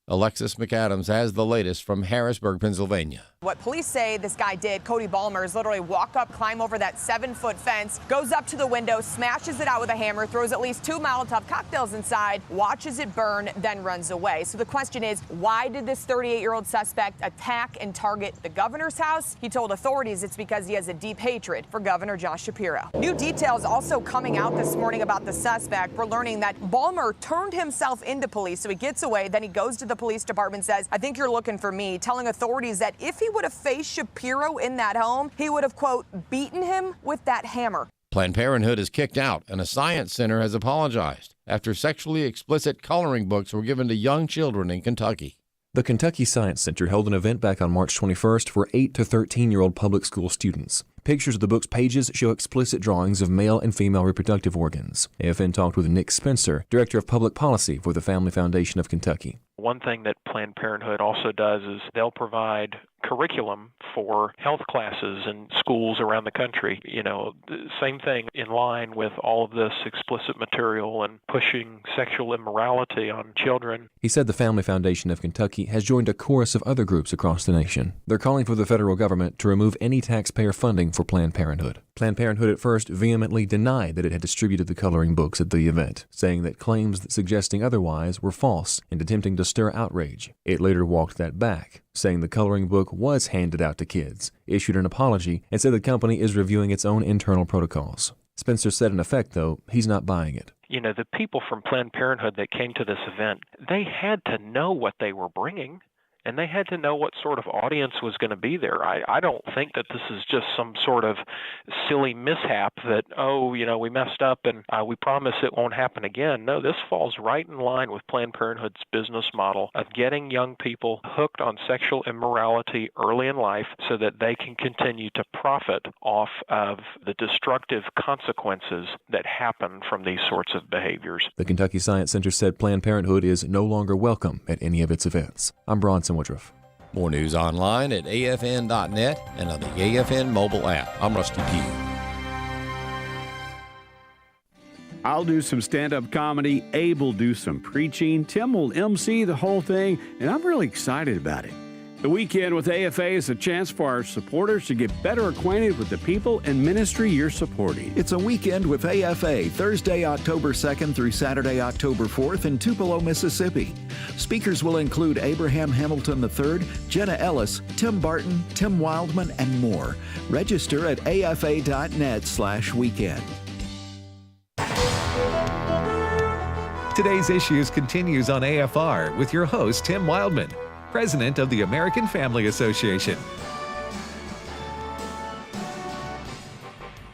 Alexis McAdams has the latest from Harrisburg, Pennsylvania. What police say this guy did, Cody Ballmer, is literally walk up, climb over that 7-foot fence, goes up to the window, smashes it out with a hammer, throws at least 2 Molotov cocktails inside, watches it burn, then runs away. So the question is, why did this 38-year-old suspect attack and target the governor's house? He told authorities it's because he has a deep hatred for Governor Josh Shapiro. New details also coming out this morning about the suspect. We're learning that Ballmer turned himself into police, so he gets away, then he goes to the police department, says, I think you're looking for me, telling authorities that if he would have faced Shapiro in that home, he would have, quote, beaten him with that hammer. Planned Parenthood is kicked out, and a science center has apologized after sexually explicit coloring books were given to young children in Kentucky. The Kentucky Science Center held an event back on March 21st for 8 to 13-year-old public school students. Pictures of the book's pages show explicit drawings of male and female reproductive organs. AFN talked with Nick Spencer, Director of Public Policy for the Family Foundation of Kentucky. One thing that Planned Parenthood also does is they'll provide curriculum for health classes in schools around the country. You know, same thing in line with all of this explicit material and pushing sexual immorality on children. He said the Family Foundation of Kentucky has joined a chorus of other groups across the nation. They're calling for the federal government to remove any taxpayer funding for Planned Parenthood. Planned Parenthood at first vehemently denied that it had distributed the coloring books at the event, saying that claims suggesting otherwise were false and attempting to stir outrage. It later walked that back, saying the coloring book was handed out to kids, issued an apology, and said the company is reviewing its own internal protocols. Spencer said in effect, though, he's not buying it. You know, the people from Planned Parenthood that came to this event, they had to know what they were bringing. And they had to know what sort of audience was going to be there. I don't think that this is just some sort of silly mishap that, oh, you know, we messed up and we promise it won't happen again. No, this falls right in line with Planned Parenthood's business model of getting young people hooked on sexual immorality early in life so that they can continue to profit off of the destructive consequences that happen from these sorts of behaviors. The Kentucky Science Center said Planned Parenthood is no longer welcome at any of its events. I'm Bronson Woodruff. More news online at afn.net and on the AFN mobile app. I'm Rusty Pugh. I'll do some stand-up comedy. Abe will do some preaching. Tim will MC the whole thing, and I'm really excited about it. The Weekend with AFA is a chance for our supporters to get better acquainted with the people and ministry you're supporting. It's a Weekend with AFA, Thursday, October 2nd through Saturday, October 4th in Tupelo, Mississippi. Speakers will include Abraham Hamilton III, Jenna Ellis, Tim Barton, Tim Wildmon, and more. Register at afa.net/weekend. Today's Issues continues on AFR with your host, Tim Wildmon, President of the American Family Association.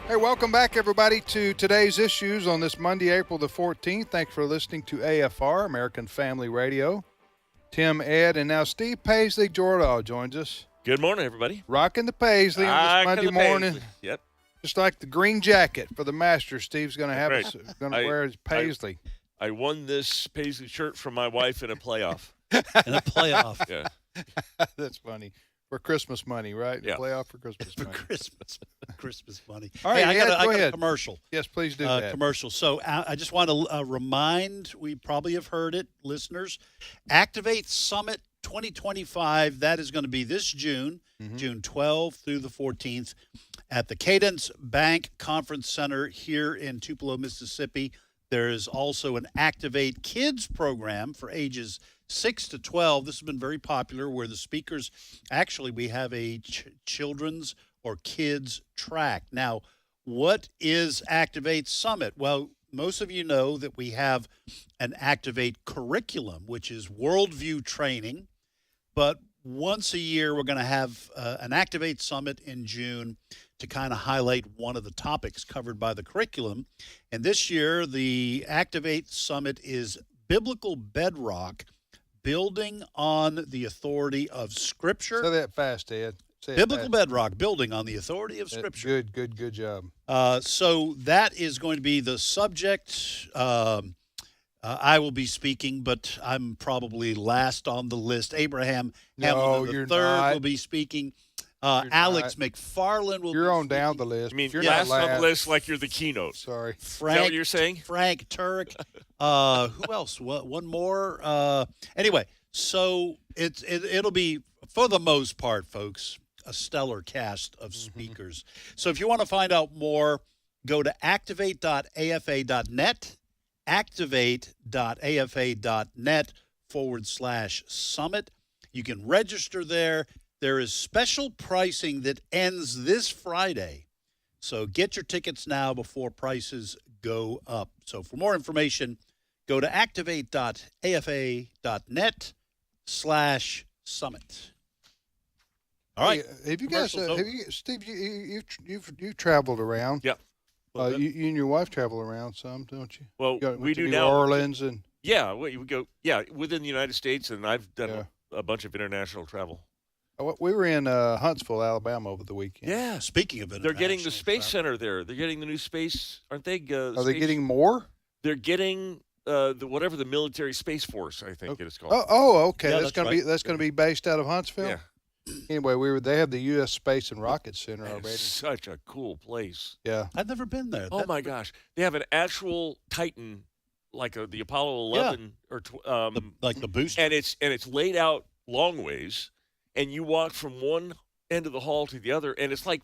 Hey, welcome back, everybody, to Today's Issues on this Monday, April the 14th. Thanks for listening to AFR, American Family Radio. Tim, Ed, and now Steve Paisley Jordahl joins us. Good morning, everybody. Rocking the Paisley on this Monday morning. Paisley. Yep. Just like the green jacket for the Masters, Steve's going to have going to wear his Paisley. I won this Paisley shirt from my wife in a playoff. In a playoff. Yeah. That's funny. For Christmas money, right? Yeah. Playoff for Christmas money. Christmas money. All right, hey, I got go a commercial. Yes, please do that. Commercial. So I just want to remind, we probably have heard it, listeners, Activate Summit 2025, that is going to be this June, June 12th through the 14th at the Cadence Bank Conference Center here in Tupelo, Mississippi. There is also an Activate Kids program for ages 6 to 12. This has been very popular where the speakers, actually we have a children's or kids track. Now, what is Activate Summit? Well, most of you know that we have an Activate curriculum, which is worldview training, but once a year we're going to have an Activate Summit in June to kind of highlight one of the topics covered by the curriculum. And this year, the Activate Summit is Biblical Bedrock, Building on the Authority of Scripture. Say that fast, Ed. Biblical Bedrock, Building on the Authority of Scripture. Good job. So that is going to be the subject. I will be speaking, but I'm probably last on the list. Abraham Hamilton III will be speaking. Alex McFarland will. You're on down the list. I mean, you're last not on the list like you're the keynote. Sorry. Is that what you're saying? Frank Turek. Who else? One more. Anyway, so it'll be, for the most part, folks, a stellar cast of speakers. So if you want to find out more, go to activate.afa.net, activate.afa.net/summit. You can register there. There is special pricing that ends this Friday. So get your tickets now before prices go up. So for more information, go to activate.afa.net/summit. All right. Hey, have you guys, Steve, you've traveled around. Yeah. You and your wife travel around some, don't you? Well, we do New now. Orleans and. Yeah, we go. Yeah, within the United States, and I've done a bunch of international travel. We were in Huntsville, Alabama over the weekend. Yeah, speaking of it, they're getting the space center there. They're getting the new space, aren't they? Are they getting more? They're getting whatever the military space force, I think it is called. Okay. Yeah, that's going to be based out of Huntsville. Yeah. Anyway, they have the U.S. Space and Rocket Center already. It's such a cool place. Yeah, I've never been there. Oh my gosh, they have an actual Titan, like the Apollo 11 or like the booster, and it's laid out long ways. And you walk from one end of the hall to the other, and it's like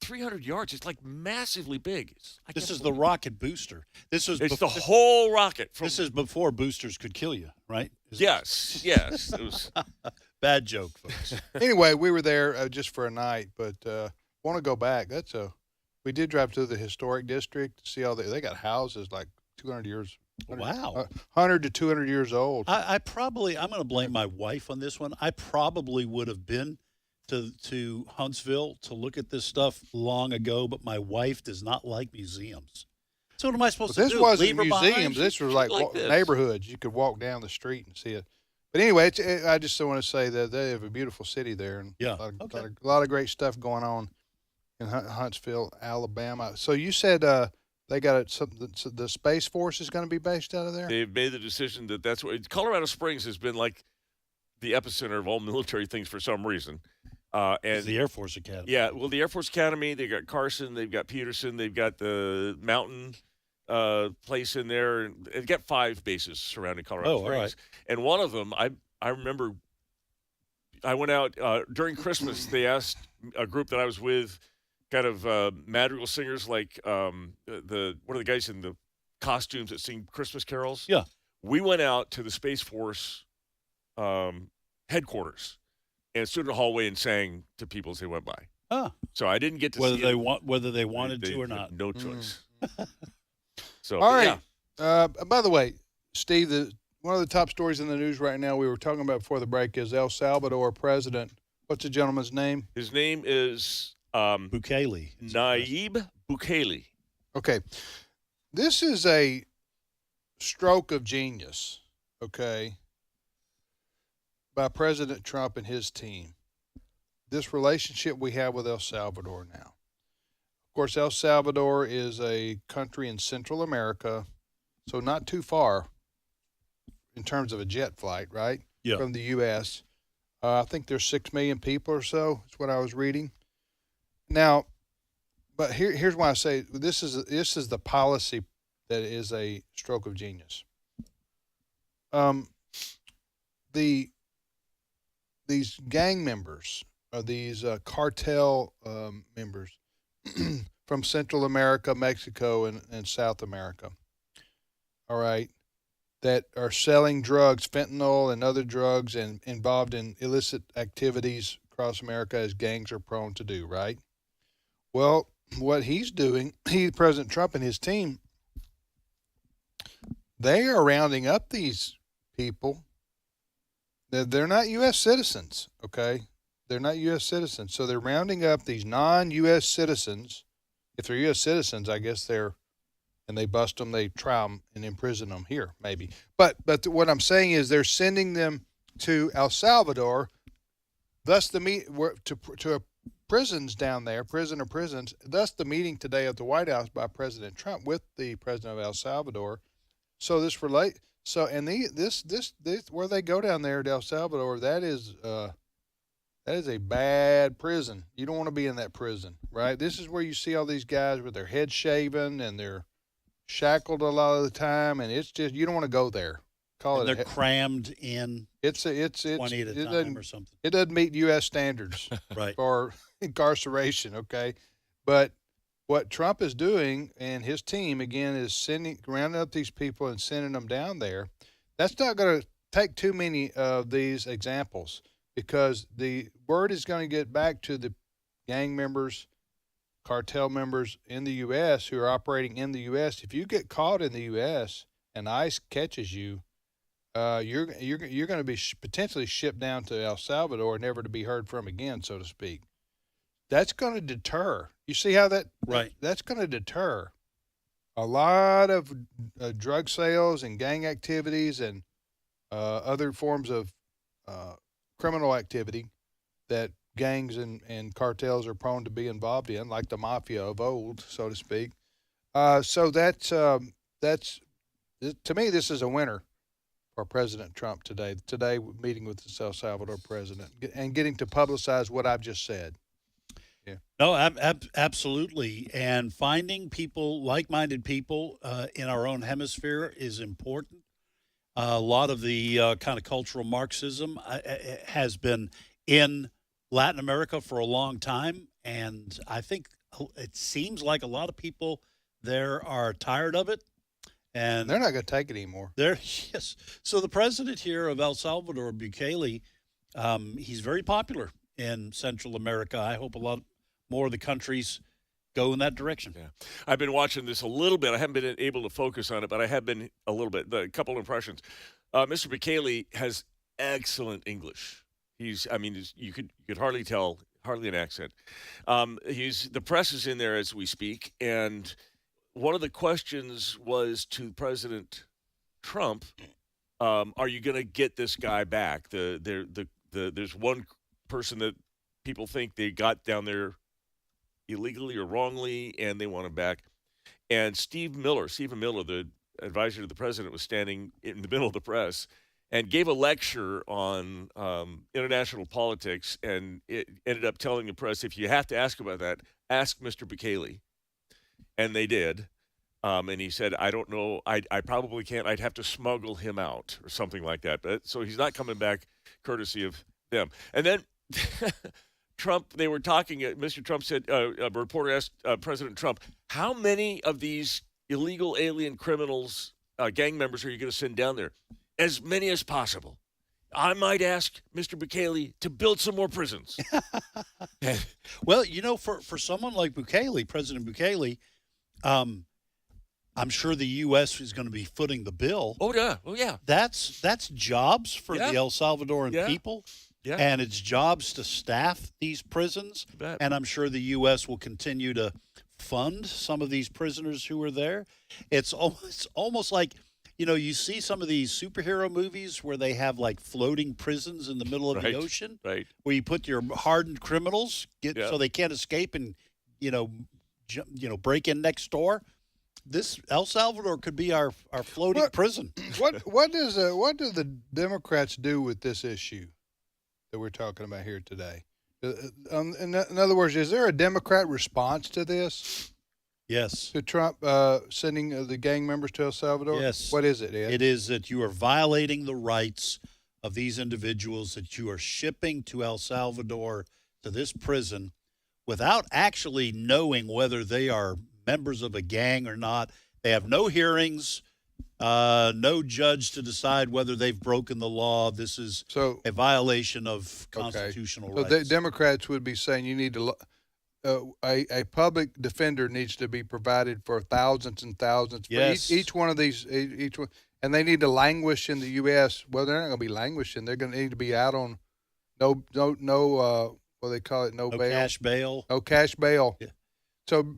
300 yards. It's like massively big. This is the rocket booster. It's the whole rocket. This is before boosters could kill you, right? Yes. It was bad joke, folks. Anyway, we were there just for a night, but want to go back. We did drive to the historic district to see all they got houses like 200 years. Wow. 100 to 200 years old. I'm going to blame my wife on this one. I probably would have been to Huntsville to look at this stuff long ago, but my wife does not like museums. So what am I supposed to do? This wasn't Leave her museums. This was like neighborhoods. You could walk down the street and see it. But anyway, I just want to say that they have a beautiful city there, and a lot of great stuff going on in Huntsville, Alabama. So you said they got the Space Force is going to be based out of there? They've made the decision that's what Colorado Springs has been like the epicenter of all military things for some reason. And the Air Force Academy. Yeah, well, the Air Force Academy, they got Carson, they've got Peterson, they've got the Mountain, place in there. And it got 5 bases surrounding Colorado Springs. Right. And one of them, I remember I went out during Christmas. They asked a group that I was with, kind of madrigal singers like what are the guys in the costumes that sing Christmas carols? Yeah. We went out to the Space Force headquarters and stood in the hallway and sang to people as they went by. Huh. So I didn't get to whether see they whether they wanted they to or had not. No choice. So all right. yeah. By the way, Steve, one of the top stories in the news right now we were talking about before the break is El Salvador president. What's the gentleman's name? His name is Bukele. Nayib Bukele. Okay. This is a stroke of genius, okay, by President Trump and his team. This relationship we have with El Salvador now. Of course, El Salvador is a country in Central America, so not too far in terms of a jet flight, right? Yeah. From the U.S. I think there's 6 million people or so. That's what I was reading. Now, but here's why I say this is the policy that is a stroke of genius. These gang members, or these cartel members from Central America, Mexico, and South America, all right, that are selling drugs, fentanyl and other drugs, and involved in illicit activities across America, as gangs are prone to do, right? Well, what he's doing, President Trump and his team, they are rounding up these people. They're not U.S. citizens, okay? They're not U.S. citizens. So they're rounding up these non-U.S. citizens. If they're U.S. citizens, I guess and they bust them, they try them and imprison them here, maybe. But what I'm saying is they're sending them to El Salvador, thus to prisons down there, prisons. Thus the meeting today at the White House by President Trump with the president of El Salvador. So this where they go down there to El Salvador, that is a bad prison. You don't want to be in that prison, right? This is where you see all these guys with their heads shaven and they're shackled a lot of the time, and it's just, you don't want to go there. They're crammed in. It's 20 at a time or something. It doesn't meet U.S. standards right. for incarceration. Okay, but what Trump is doing and his team again is rounding up these people and sending them down there. That's not going to take too many of these examples, because the word is going to get back to the gang members, cartel members in the U.S. who are operating in the U.S. If you get caught in the U.S. and ICE catches you, you're going to be potentially shipped down to El Salvador, never to be heard from again, so to speak. That's going to deter. You see how that's going to deter a lot of drug sales and gang activities and other forms of criminal activity that gangs and cartels are prone to be involved in, like the mafia of old, so to speak. So that's to me, this is a winner for President Trump today. Today, meeting with the El Salvador president and getting to publicize what I've just said. Yeah. No, absolutely. And finding people, like-minded people in our own hemisphere is important. A lot of the kind of cultural Marxism has been in Latin America for a long time, and I think it seems like a lot of people there are tired of it, and they're not going to take it anymore. Yes. So the president here of El Salvador, Bukele, he's very popular in Central America. I hope a lot more of the countries go in that direction. Yeah. I've been watching this a little bit. I haven't been able to focus on it, but I have been a little bit. A couple impressions. Mr. Bukele has excellent English. You could hardly tell, hardly an accent. The press is in there as we speak, and one of the questions was to President Trump, are you going to get this guy back? There's one person that people think they got down there illegally or wrongly, and they want him back. And Stephen Miller, the advisor to the president, was standing in the middle of the press and gave a lecture on international politics, and it ended up telling the press, if you have to ask about that, ask Mr. Bukele. And they did. And he said, I don't know, I probably can't. I'd have to smuggle him out or something like that. But so he's not coming back courtesy of them. And then Trump, they were talking, Mr. Trump said, a reporter asked President Trump, how many of these illegal alien criminals, gang members, are you going to send down there? As many as possible. I might ask Mr. Bukele to build some more prisons. Well, for someone like Bukele, President Bukele, I'm sure the U.S. is going to be footing the bill. Oh, yeah. That's jobs for the El Salvadoran people. Yeah. And it's jobs to staff these prisons. And I'm sure the U.S. will continue to fund some of these prisoners who are there. It's almost like, you see some of these superhero movies where they have like floating prisons in the middle of the ocean, where you put your hardened criminals so they can't escape and, break in next door. This El Salvador could be our floating prison. What do the Democrats do with this issue that we're talking about here today? In other words, is there a Democrat response to this? Yes. To Trump sending the gang members to El Salvador? Yes. What is it, Ed? It is that you are violating the rights of these individuals that you are shipping to El Salvador, to this prison, without actually knowing whether they are members of a gang or not. They have no hearings, no judge to decide whether they've broken the law. This is a violation of constitutional rights. So the Democrats would be saying you need to a public defender needs to be provided for thousands and thousands. Yes. For each one of these, each one, and they need to languish in the U.S. Well, they're not going to be languishing. They're going to need to be out on no. What they call it? No bail. Cash bail. No cash bail. Yeah. So,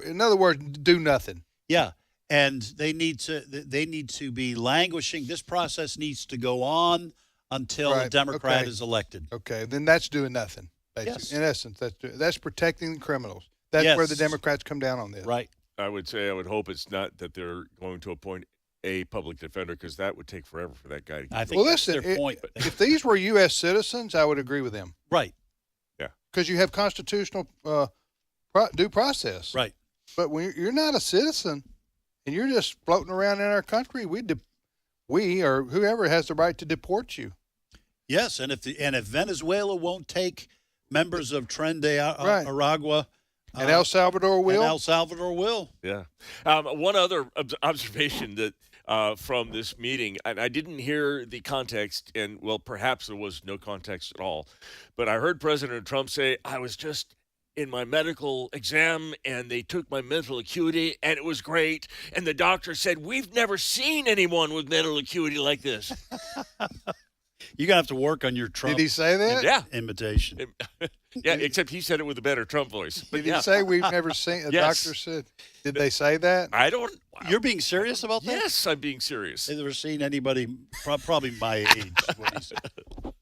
in other words, do nothing. Yeah, and they need to be languishing. This process needs to go on until a Democrat is elected. Okay, then that's doing nothing. Basically. Yes. In essence, that's protecting the criminals. That's where the Democrats come down on this. Right. I would hope it's not that they're going to appoint a public defender, because that would take forever for that guy to get I think that's their point. If these were U.S. citizens, I would agree with them. Right. Yeah. Because you have constitutional due process. Right. But when you're not a citizen and you're just floating around in our country, we or whoever has the right to deport you. Yes, and if Venezuela won't take members of Tren de Aragua, and El Salvador will. And El Salvador will. Yeah. One other observation that from this meeting, and I didn't hear the context, and well, perhaps there was no context at all, but I heard President Trump say, I was just in my medical exam and they took my mental acuity and it was great. And the doctor said, we've never seen anyone with mental acuity like this. You're going to have to work on your Trump. Did he say that? Yeah. Imitation. Yeah, except he said it with a better Trump voice. Did he say we've never seen? Doctor said. Did they say that? I don't. You're being serious about that? Yes, I'm being serious. They've never seen anybody, probably my age. Is what he said.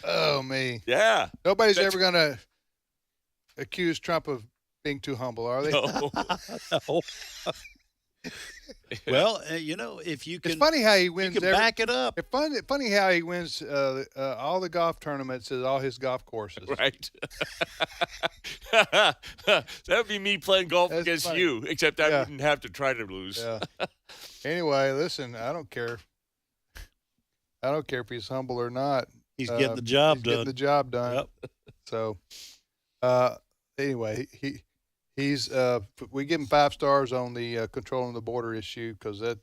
Oh, me. Yeah. Nobody's ever going to accuse Trump of being too humble, are they? No. No. Well, if you can, it's funny how he wins. You can back it up. It's funny how he wins all the golf tournaments at all his golf courses. Right. That would be me playing golf against you, except I wouldn't have to try to lose. Yeah. Anyway, listen, I don't care. I don't care if he's humble or not. He's getting the job done. Getting the job done. Yep. So, anyway, he's we give him 5 stars on the controlling the border issue, because that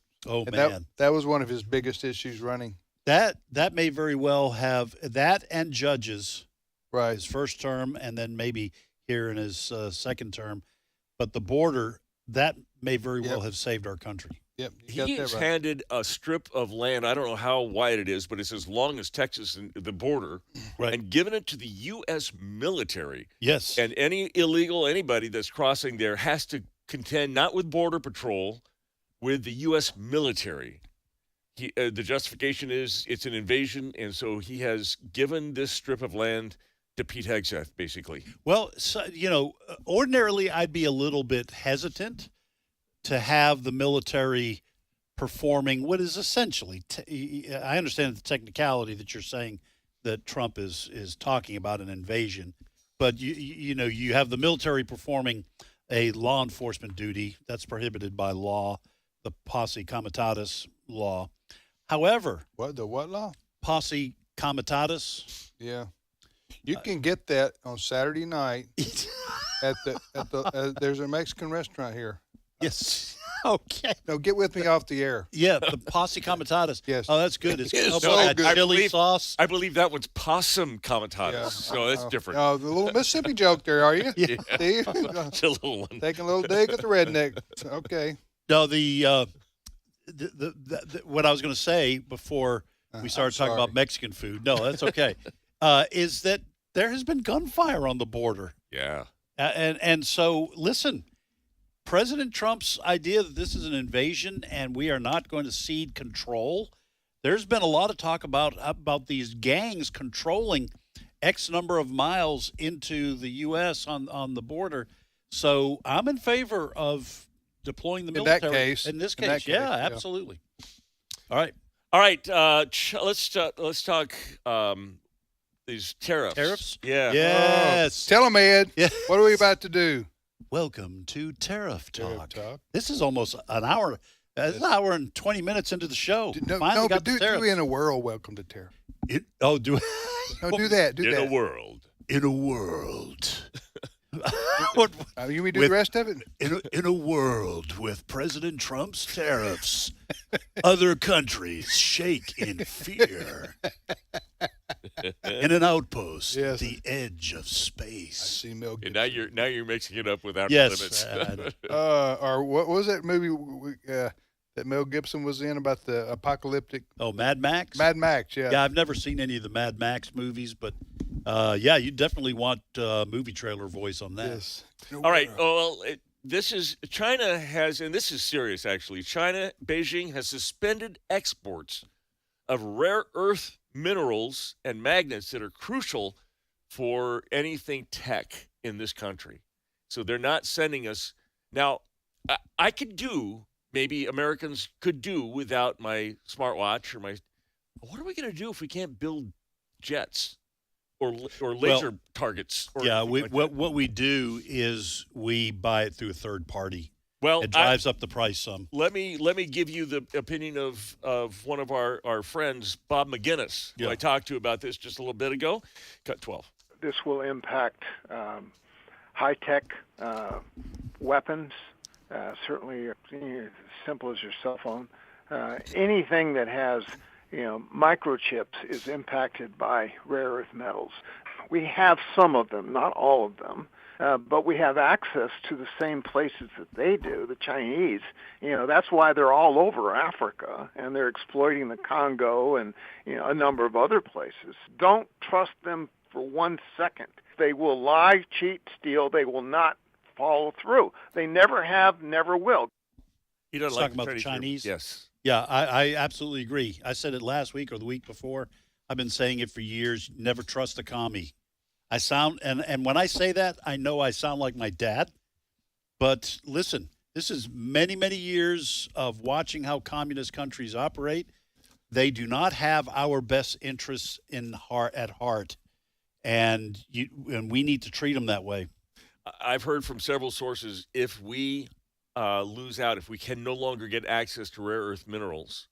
was one of his biggest issues running. That may very well have that, and judges, right? His first term, and then maybe here in his second term, but the border, that may very well have saved our country. Yep, he's handed a strip of land. I don't know how wide it is, but it's as long as Texas and the border, right? And given it to the U.S. military. Yes. And anybody that's crossing there has to contend not with Border Patrol, with the U.S. military. The justification is it's an invasion, and so he has given this strip of land to Pete Hegseth, basically. Well, so, ordinarily I'd be a little bit hesitant to have the military performing what is essentially, I understand the technicality that you're saying that Trump is talking about an invasion, but you have the military performing a law enforcement duty. That's prohibited by law, the posse comitatus law. However, the what law? Posse comitatus. Yeah, you can get that on Saturday night at the there's a Mexican restaurant here. Yes. Okay. No, get with me off the air. Yeah, the posse comitatus. Yes. Oh, that's good. It's so good. chili sauce. I believe that one's possum comitatus, so that's different. Oh, the little Mississippi joke there, are you? Yeah. Steve? It's a little one. Taking a little dig at the redneck. Okay. No, the what I was going to say before we started talking about Mexican food. No, that's okay. Is that there has been gunfire on the border? Yeah. And so listen. President Trump's idea that this is an invasion and we are not going to cede control, there's been a lot of talk about these gangs controlling X number of miles into the U.S. on the border. So I'm in favor of deploying the military. In this that case, case, yeah, absolutely. All right. All right. Let's talk these tariffs. Tariffs? Yeah. Yes. Tell them, Ed. Yeah. What are we about to do? Welcome to Tariff Talk. Talk. This is almost an hour. It's an hour and 20 minutes into the show. But do in a world. Welcome to tariff. Do No, do that. Do In that. a world. In a world. You mean do the rest of it? In a world with President Trump's tariffs, other countries shake in fear. In an outpost at the edge of space. I see Mel And Gibson. now you're mixing it up with Outer Yes. Limits. Or what was that movie that Mel Gibson was in about the apocalyptic? Oh, Mad Max? Mad Max, yeah. Yeah, I've never seen any of the Mad Max movies, but yeah, you definitely want movie trailer voice on that. Yes. All right. Well, China has, and this is serious actually. Beijing has suspended exports of rare earth minerals and magnets that are crucial for anything tech in this country. So they're not sending us. Now, I could do, maybe Americans could do without my smartwatch or my. What are we going to do if we can't build jets or laser targets? Or what we do is we buy it through a third party. Well, it drives up the price some. Let me give you the opinion of one of our friends, Bob McGinnis, who I talked to about this just a little bit ago. Cut 12. This will impact high-tech weapons, certainly as simple as your cell phone. Anything that has microchips is impacted by rare earth metals. We have some of them, not all of them. But we have access to the same places that they do, the Chinese. That's why they're all over Africa, and they're exploiting the Congo and a number of other places. Don't trust them for 1 second. They will lie, cheat, steal. They will not follow through. They never have, never will. You don't talking about the Chinese? Yes. Yeah, I absolutely agree. I said it last week or the week before. I've been saying it for years. Never trust a commie. I sound, and when I say that, I know I sound like my dad. But listen, this is many, many years of watching how communist countries operate. They do not have our best interests at heart, and we need to treat them that way. I've heard from several sources, if we lose out, if we can no longer get access to rare earth minerals,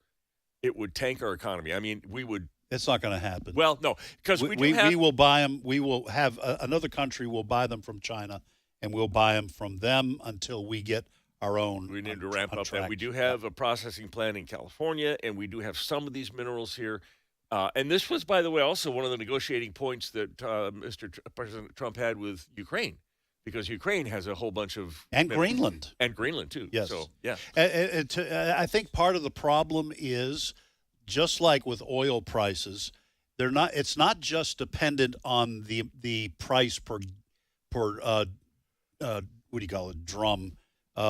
it would tank our economy. I mean, we would. It's not going to happen. Well, no, because we will buy them. We will have another country will buy them from China, and we'll buy them from them until we get our own. We need to ramp up that. We do have a processing plant in California, and we do have some of these minerals here. And this was, by the way, also one of the negotiating points that President Trump had with Ukraine, because Ukraine has a whole bunch of Greenland and Greenland too. Yes. So yeah, I think part of the problem is, just like with oil prices, it's not just dependent on the price per what do you call it, drum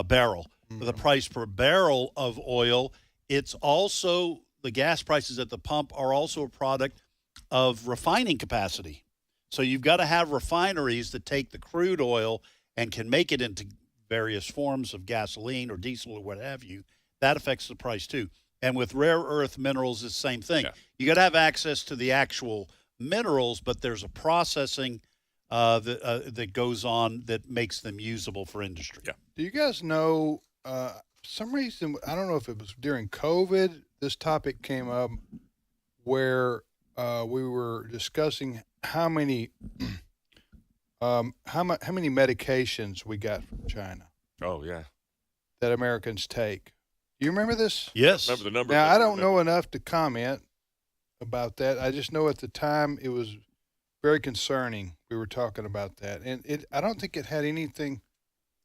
barrel. Mm-hmm. The price per barrel of oil. It's also the gas prices at the pump are also a product of refining capacity. So you've got to have refineries that take the crude oil and can make it into various forms of gasoline or diesel or what have you. That affects the price too. And with rare earth minerals, it's the same thing. Yeah. You got to have access to the actual minerals, but there's a processing that goes on that makes them usable for industry. Yeah. Do you guys know, some reason, I don't know if it was during COVID, this topic came up where we were discussing how many medications we got from China. Oh, yeah. That Americans take. Do you remember this? Yes. Remember the number. Now, I don't know enough to comment about that. I just know at the time it was very concerning. We were talking about that. And I don't think it had anything.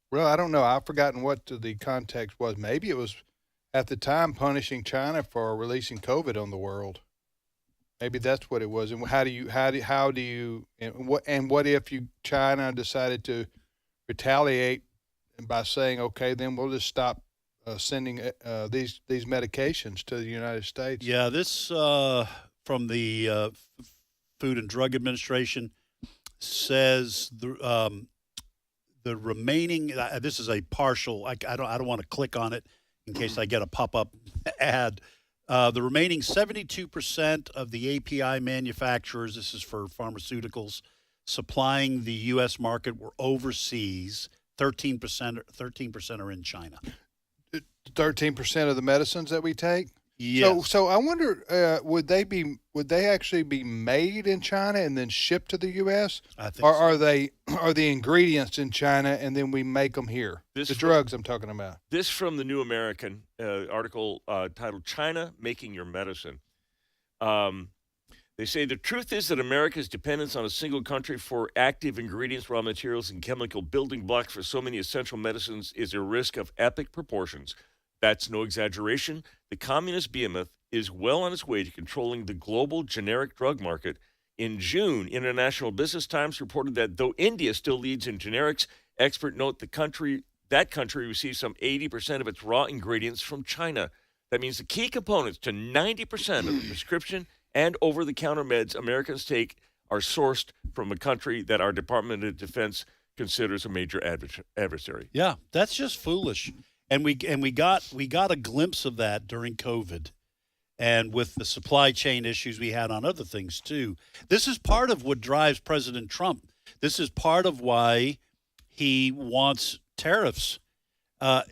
Well, I don't know. I've forgotten what the context was. Maybe it was at the time punishing China for releasing COVID on the world. Maybe that's what it was. And how do you and what if China decided to retaliate by saying, okay, then we'll just stop sending these medications to the United States? Yeah, this from the Food and Drug Administration says the remaining. This is a partial. I don't want to click on it in case I get a pop-up ad. The remaining 72% of the API manufacturers, this is for pharmaceuticals, supplying the U.S. market were overseas. 13% are in China. 13% of the medicines that we take? Yes. So I wonder, would they actually be made in China and then shipped to the U.S.? I think or so. are the ingredients in China and then we make them here? Drugs I'm talking about. This from the New American article titled "China Making Your Medicine." They say the truth is that America's dependence on a single country for active ingredients, raw materials, and chemical building blocks for so many essential medicines is a risk of epic proportions. That's no exaggeration. The communist behemoth is well on its way to controlling the global generic drug market. In June, International Business Times reported that though India still leads in generics, experts note that country receives some 80% of its raw ingredients from China. That means the key components to 90% of the prescription and over-the-counter meds Americans take are sourced from a country that our Department of Defense considers a major adversary. Yeah, that's just foolish. And we got a glimpse of that during COVID, and with the supply chain issues we had on other things too. This is part of what drives President Trump. This is part of why he wants tariffs,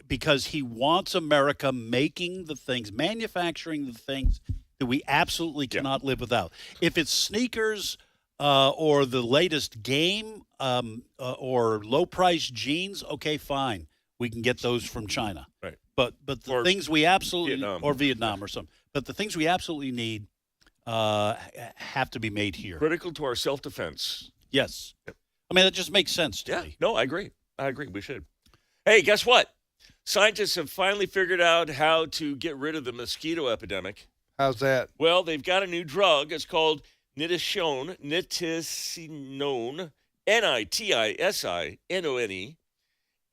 because he wants America making the things, manufacturing the things that we absolutely cannot live without. If it's sneakers or the latest game or low-price jeans, okay, fine. We can get those from China. Right. But the things we absolutely Vietnam or something. But the things we absolutely need have to be made here. Critical to our self-defense. Yes. Yep. I mean, that just makes sense to me. No, I agree. We should. Hey, guess what? Scientists have finally figured out how to get rid of the mosquito epidemic. How's that? Well, they've got a new drug. It's called nitisinone, nitisinone,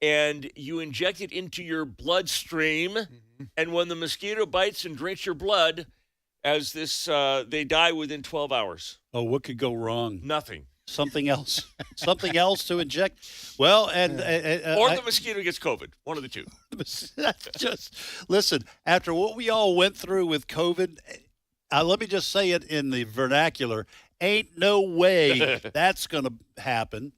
and you inject it into your bloodstream, and when the mosquito bites and drinks your blood, they die within 12 hours. Oh, what could go wrong? Nothing. Something else. Something else to inject. Well, and or the mosquito gets COVID. One of the two. Just listen. After what we all went through with COVID, let me just say it in the vernacular: ain't no way that's going to happen.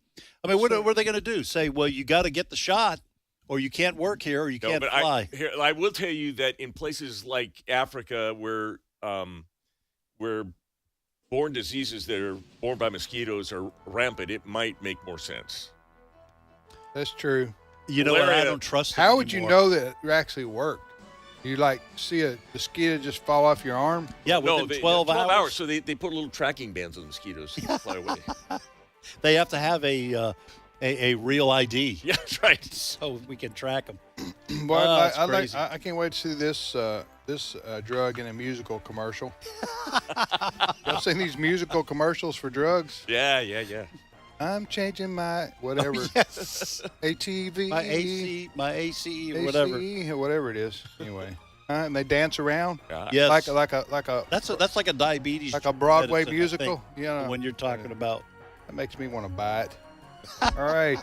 I mean, what are they going to do? Say, well, you got to get the shot, or you can't work here, or you can't fly. I will tell you that in places like Africa, where born diseases that are born by mosquitoes are rampant, it might make more sense. That's true. You know what? I don't trust it How would anymore. you know that it actually worked? You see a mosquito just fall off your arm? Yeah, within 12 hours. So they put little tracking bands on the mosquitoes to fly away. They have to have a real ID. Yeah, that's right. So we can track them. Well, I can't wait to see this drug in a musical commercial. Y'all seen these musical commercials for drugs? Yeah. I'm changing my whatever. Oh, yes. ATV. My AC, whatever it is. Anyway. And they dance around. Yes. Like a. That's like a diabetes. Like a Broadway medicine, musical. Yeah. When you're talking about. That makes me want to buy it. All right.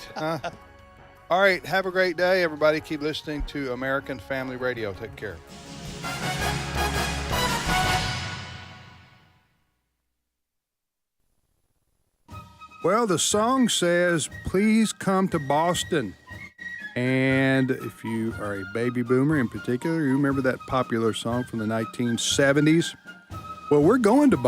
All right. Have a great day, everybody. Keep listening to American Family Radio. Take care. Well, the song says, please come to Boston. And if you are a baby boomer in particular, you remember that popular song from the 1970s? Well, we're going to Boston.